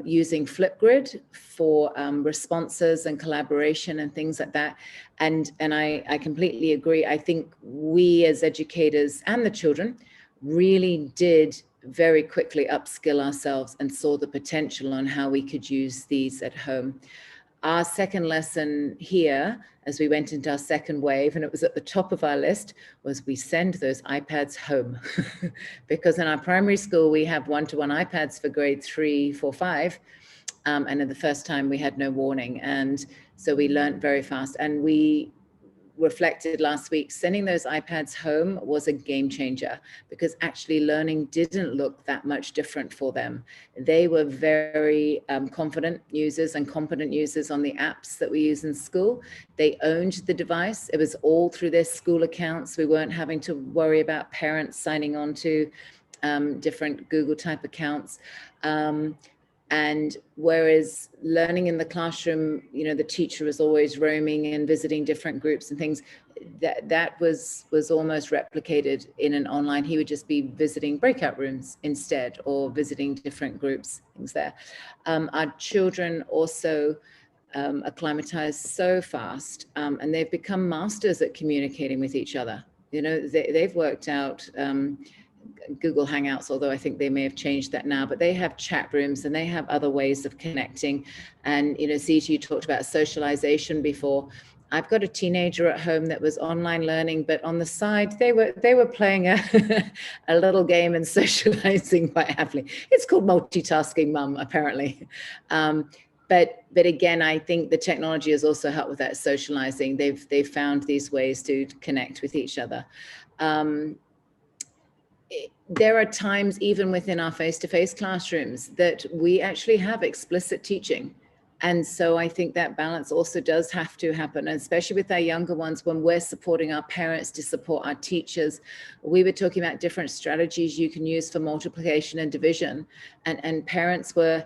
using Flipgrid for responses and collaboration and things like that. And I completely agree. I think we as educators and the children really did very quickly upskill ourselves and saw the potential on how we could use these at home. Our second lesson here, as we went into our second wave, and it was at the top of our list, was we send those iPads home. Because in our primary school, we have one-to-one iPads for grade 3, 4, 5. And in the first time we had no warning. And so we learned very fast. And we reflected last week, sending those iPads home was a game changer, because actually learning didn't look that much different for them. They were very confident users and competent users on the apps that we use in school. They owned the device. It was all through their school accounts. We weren't having to worry about parents signing on to different Google type accounts. And whereas learning in the classroom, you know, the teacher was always roaming and visiting different groups and things, that was almost replicated in an online. He would just be visiting breakout rooms instead, or visiting different groups, things there. Our children also acclimatized so fast, and they've become masters at communicating with each other. You know, they've worked out Google Hangouts, although I think they may have changed that now, but they have chat rooms and they have other ways of connecting. And, you know, Zita, you talked about socialization before. I've got a teenager at home that was online learning, but on the side, they were playing a little game and socializing quite happily. It's called multitasking mum, apparently. But again, I think the technology has also helped with that socializing. They've found these ways to connect with each other. There are times even within our face-to-face classrooms that we actually have explicit teaching. And so I think that balance also does have to happen, and especially with our younger ones, when we're supporting our parents to support our teachers. We were talking about different strategies you can use for multiplication and division, and parents were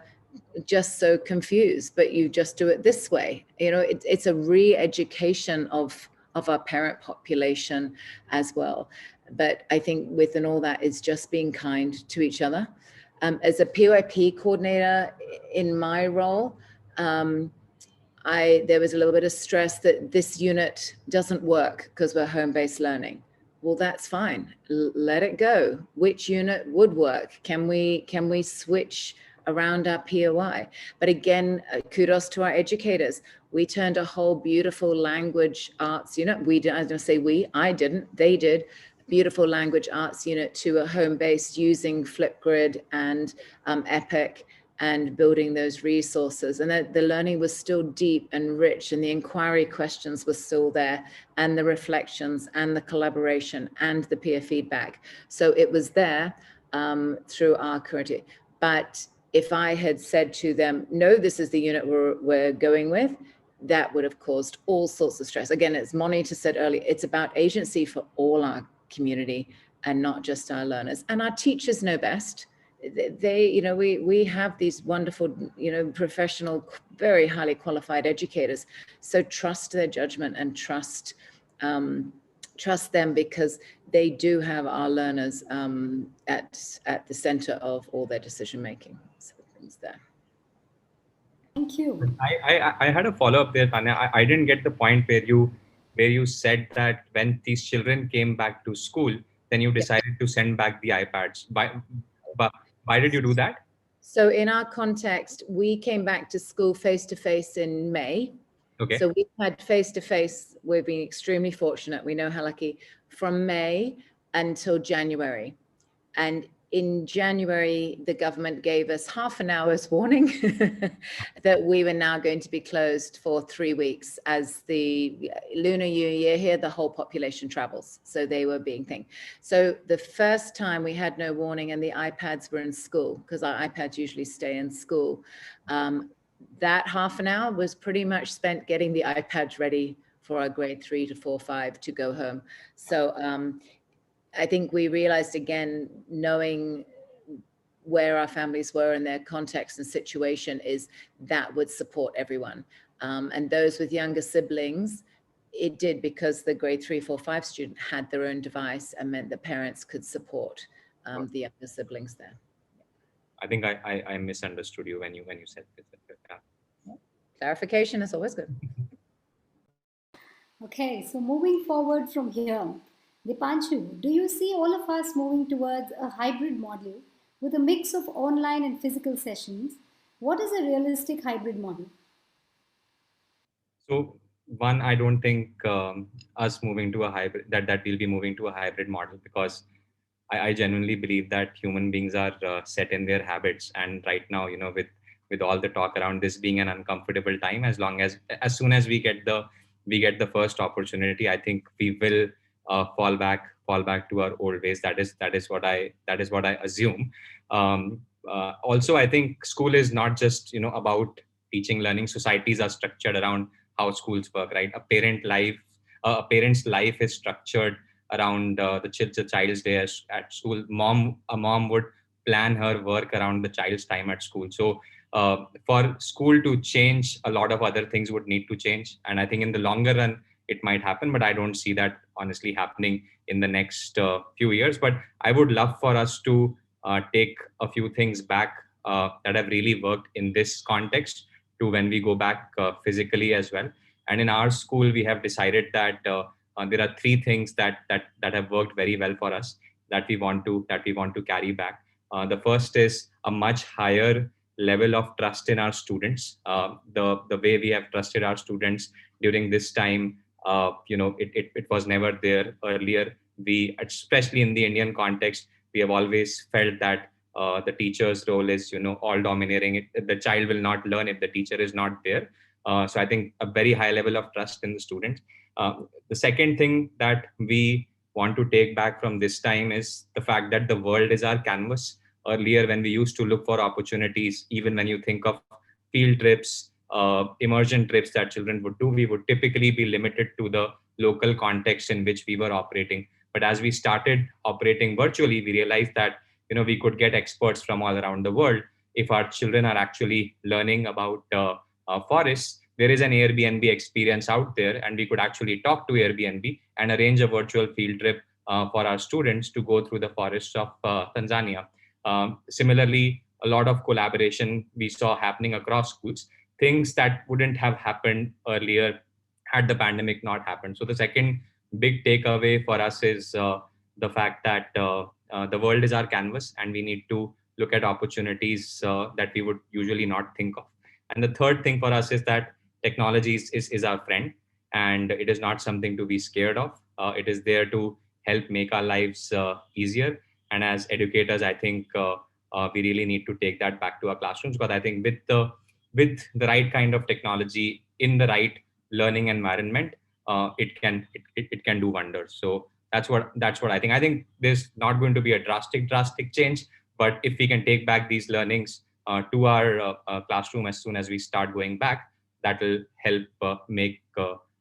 just so confused, but you just do it this way. You know, it's a re-education of our parent population as well. But I think within all that is just being kind to each other. As a PYP coordinator in my role, there was a little bit of stress that this unit doesn't work because we're home-based learning. Well, that's fine. Let it go. Which unit would work? Can we switch around our POI? But again, kudos to our educators. We turned a whole beautiful language arts unit. I didn't, they did. Beautiful language arts unit to a home-based using Flipgrid and Epic, and building those resources. And the learning was still deep and rich, and the inquiry questions were still there, and the reflections and the collaboration and the peer feedback. So it was there through our curriculum. But if I had said to them, no, this is the unit we're going with, that would have caused all sorts of stress. Again, as Monita said earlier, it's about agency for all our community and not just our learners. And our teachers know best. They, you know, we have these wonderful, you know, professional, very highly qualified educators. So trust their judgment and trust them, because they do have our learners at the center of all their decision making. So things there. Thank you. I had a follow-up there, Tanya. I didn't get the point where you said that when these children came back to school, then you decided to send back the iPads. Why did you do that? So in our context, we came back to school face-to-face in May. Okay. So we've had face-to-face, we've been extremely fortunate. We know how lucky, from May until January. And in January, the government gave us half an hour's warning that we were now going to be closed for 3 weeks as the Lunar New Year here, the whole population travels. So they were being thing. So the first time we had no warning and the iPads were in school, because our iPads usually stay in school, that half an hour was pretty much spent getting the iPads ready for our grade 3 to 4, 5 to go home. So I think we realized again, knowing where our families were and their context and situation is that would support everyone. And those with younger siblings, it did because the grade 3, 4, 5 student had their own device and meant the parents could support the younger siblings there. I think I misunderstood you when you said this. Yeah. Clarification is always good. Okay, so moving forward from here, Dipanshu, do you see all of us moving towards a hybrid model with a mix of online and physical sessions? What is a realistic hybrid model? So one, I don't think us moving to a hybrid, that we'll be moving to a hybrid model, because I genuinely believe that human beings are set in their habits. And right now, with all the talk around this being an uncomfortable time, as soon as we get the first opportunity, I think we will fall back to our old ways. That is what I assume. Also, I think school is not just about teaching, learning. Societies are structured around how schools work, right? A parent's life is structured around the child's day at school. A mom would plan her work around the child's time at school. So for school to change, a lot of other things would need to change. And I think in the longer run, it might happen, but I don't see that honestly happening in the next few years. But I would love for us to take a few things back that have really worked in this context to when we go back physically as well. And in our school, we have decided that there are 3 things that have worked very well for us that we want to carry back. The first is a much higher level of trust in our students. The way we have trusted our students during this time, it was never there earlier. We, especially in the Indian context, we have always felt that the teacher's role is, all dominating. The child will not learn if the teacher is not there. So I think a very high level of trust in the student. The second thing that we want to take back from this time is the fact that the world is our canvas. Earlier, when we used to look for opportunities, even when you think of field trips, immersion trips that children would do, we would typically be limited to the local context in which we were operating. But as we started operating virtually, we realized that we could get experts from all around the world. If our children are actually learning about forests, there is an Airbnb experience out there, and we could actually talk to Airbnb and arrange a virtual field trip for our students to go through the forests of Tanzania. Similarly, a lot of collaboration we saw happening across schools, things that wouldn't have happened earlier had the pandemic not happened. So the second big takeaway for us is the fact that the world is our canvas, and we need to look at opportunities that we would usually not think of. And the third thing for us is that technology is our friend, and it is not something to be scared of. It is there to help make our lives easier. And as educators, I think we really need to take that back to our classrooms, because I think with the right kind of technology in the right learning environment, it can do wonders. So that's what I think. I think there's not going to be a drastic change, but if we can take back these learnings to our classroom as soon as we start going back, that will help make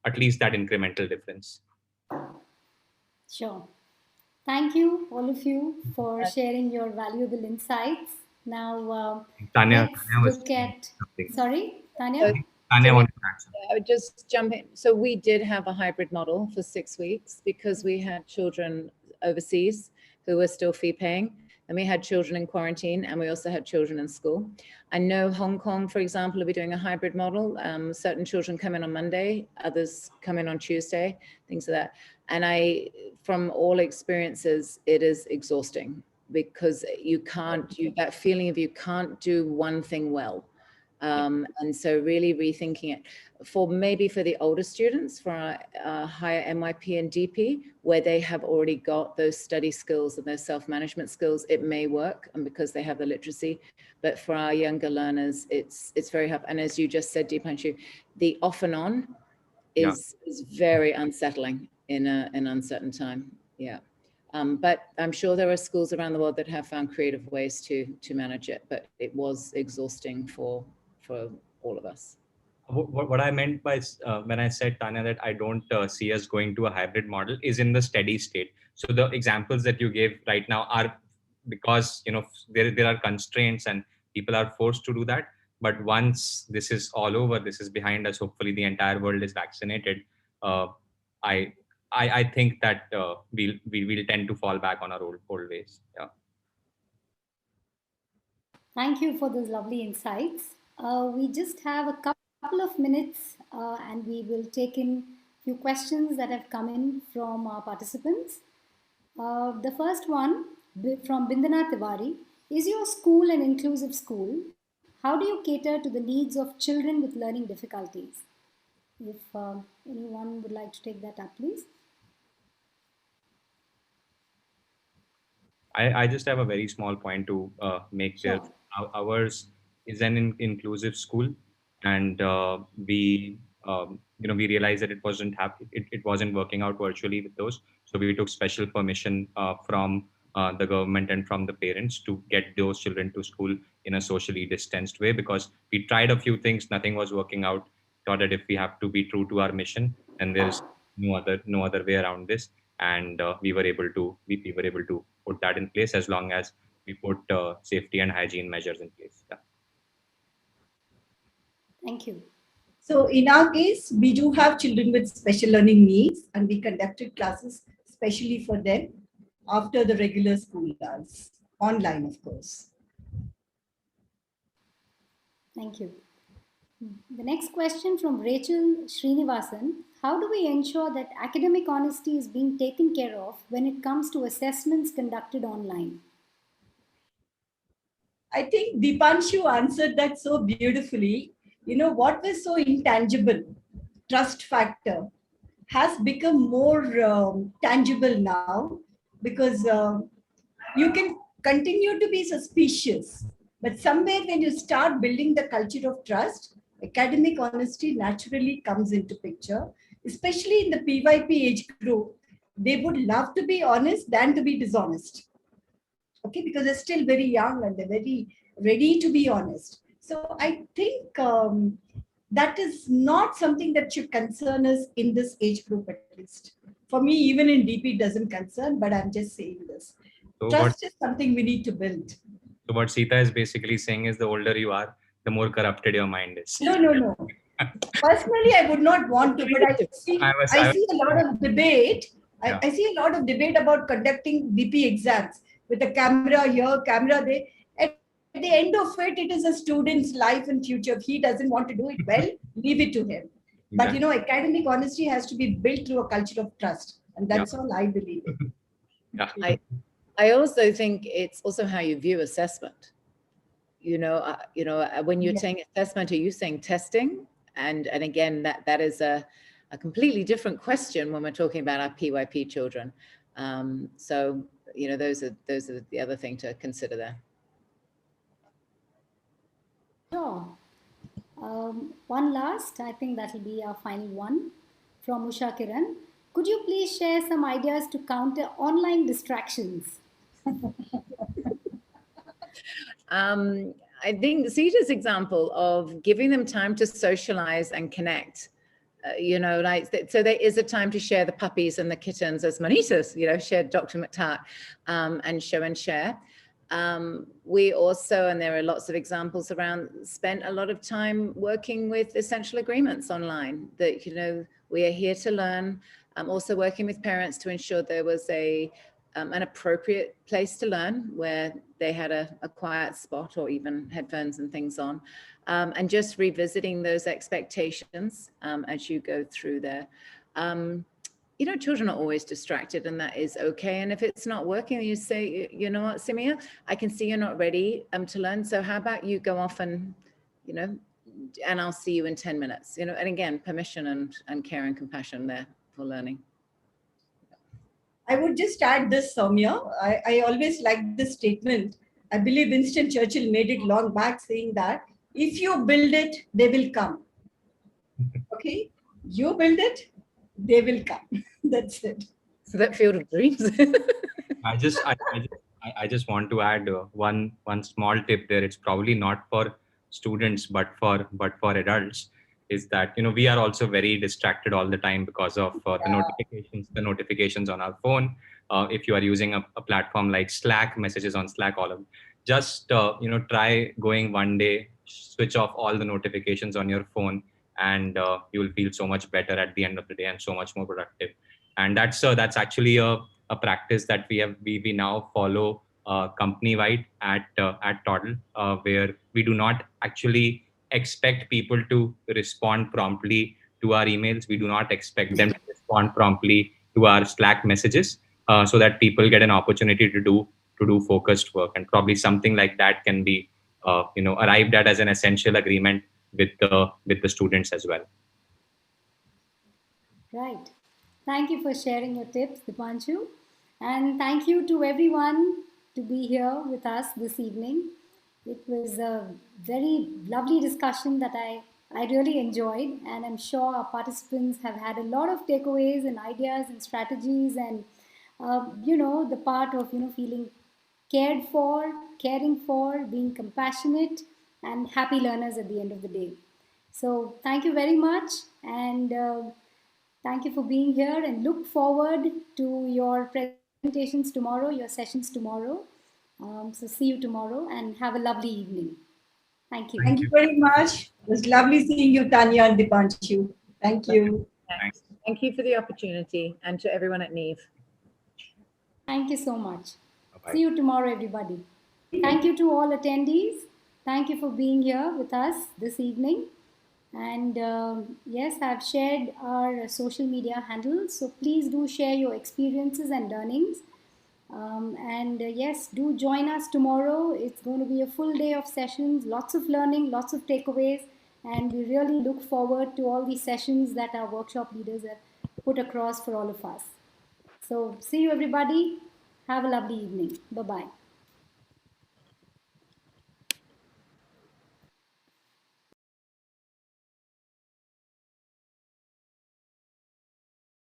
at least that incremental difference. Sure. Thank you, all of you, for sharing your valuable insights. Now, Tanya, let's look at... Sorry, Tanya? Tanya wanted to add something. I would just jump in. So we did have a hybrid model for 6 weeks because we had children overseas who were still fee paying, and we had children in quarantine, and we also had children in school. I know Hong Kong, for example, will be doing a hybrid model. Certain children come in on Monday, others come in on Tuesday, things like that. And from all experiences, it is exhausting because that feeling of you can't do one thing well. And so really rethinking it for maybe for the older students, for our higher MYP and DP, where they have already got those study skills and those self-management skills, it may work, and because they have the literacy. But for our younger learners, it's very hard. And as you just said, Deepanshu, the off and on is very unsettling in an uncertain time. Yeah. But I'm sure there are schools around the world that have found creative ways to manage it, but it was exhausting for all of us. What I meant by when I said, Tanya, that I don't see us going to a hybrid model is in the steady state. So the examples that you gave right now are because, you know, there are constraints and people are forced to do that. But once this is all over, this is behind us, hopefully the entire world is vaccinated. I think that we'll tend to fall back on our old ways. Yeah. Thank you for those lovely insights. We just have a couple of minutes and we will take in a few questions that have come in from our participants. The first one from Bindana Tiwari. Is your school an inclusive school? How do you cater to the needs of children with learning difficulties? If anyone would like to take that up, please. I just have a very small point to make there. Sure. Ours is an inclusive school, and we realized that it wasn't working out virtually with those. So we took special permission from the government and from the parents to get those children to school in a socially distanced way, because we tried a few things, nothing was working out. Thought that if we have to be true to our mission, and there's no other way around this, and we were able to put that in place as long as we put safety and hygiene measures in place. Yeah. Thank you. So in our case, we do have children with special learning needs, and we conducted classes specially for them after the regular school hours, online, of course. Thank you. The next question from Rachel Srinivasan. How do we ensure that academic honesty is being taken care of when it comes to assessments conducted online? I think Deepanshu answered that so beautifully. You know, what was so intangible, trust factor, has become more tangible now, because you can continue to be suspicious, but somewhere when you start building the culture of trust, academic honesty naturally comes into picture, especially in the PYP age group. They would love to be honest than to be dishonest. Okay, because they're still very young and they're very ready to be honest. So I think that is not something that should concern us in this age group, at least. For me, even in DP, doesn't concern, but I'm just saying this. So Trust is something we need to build. So what Sita is basically saying is, the older you are, the more corrupted your mind is. No. Personally, I would not want to, but I see a lot of debate. Yeah. I see a lot of debate about conducting DP exams with a camera here, camera there. At the end of it, it is a student's life and future. If he doesn't want to do it well, leave it to him. But you know, academic honesty has to be built through a culture of trust, and that's all I believe in. Yeah. I also think it's also how you view assessment. When you're saying assessment, are you saying testing? And again, that is a completely different question when we're talking about our PYP children. So those are the other thing to consider there. Sure. One last, I think that will be our final one from Usha Kiran. Could you please share some ideas to counter online distractions? I think Sita's example of giving them time to socialize and connect, so there is a time to share the puppies and the kittens, as Manita, shared Dr. McTaggart, and show and share. We also, and there are lots of examples around, spent a lot of time working with essential agreements online that, we are here to learn. Also working with parents to ensure there was an appropriate place to learn where they had a quiet spot or even headphones and things on, and just revisiting those expectations as you go through there. Children are always distracted, and that is okay. And if it's not working, you say, you know what, Simia, I can see you're not ready to learn. So how about you go off and, and I'll see you in 10 minutes, you know, and again, permission and care and compassion there for learning. I would just add this, Soumya. I always like this statement. I believe Winston Churchill made it long back saying that if you build it, they will come. Okay? You build it, they will come. That's it. So that field of dreams. I just want to add one small tip there. It's probably not for students, but for adults. Is that, you know, we are also very distracted all the time because of the notifications on our phone. If you are using a platform like Slack, messages on Slack, all of them, just you know, try going one day, switch off all the notifications on your phone, and you will feel so much better at the end of the day and so much more productive. And that's actually a practice that we now follow company-wide at Toddle, where we do not actually expect people to respond promptly to our emails. We do not expect them to respond promptly to our Slack messages, so that people get an opportunity to do focused work. And probably something like that can be you know, arrived at as an essential agreement with the students as well. Right. Thank you for sharing your tips, Dipanshu. And thank you to everyone to be here with us this evening. It was a very lovely discussion that I really enjoyed, and I'm sure our participants have had a lot of takeaways and ideas and strategies, and you know, the part of, you know, feeling cared for, caring for, being compassionate, and happy learners at the end of the day. So thank you very much, and thank you for being here, and look forward to your presentations tomorrow, your sessions tomorrow. So see you tomorrow, and have a lovely evening. Thank you. Thank you very much. It was lovely seeing you, Tanya and Dipanshu. Thank you. Thanks. Thank you for the opportunity, and to everyone at Neve. Thank you so much. Bye-bye. See you tomorrow, everybody. Thank you to all attendees. Thank you for being here with us this evening. And yes, I've shared our social media handles, so please do share your experiences and learnings. And yes, do join us tomorrow. It's going to be a full day of sessions, lots of learning, lots of takeaways, and we really look forward to all these sessions that our workshop leaders have put across for all of us. So see you, everybody. Have a lovely evening. Bye-bye.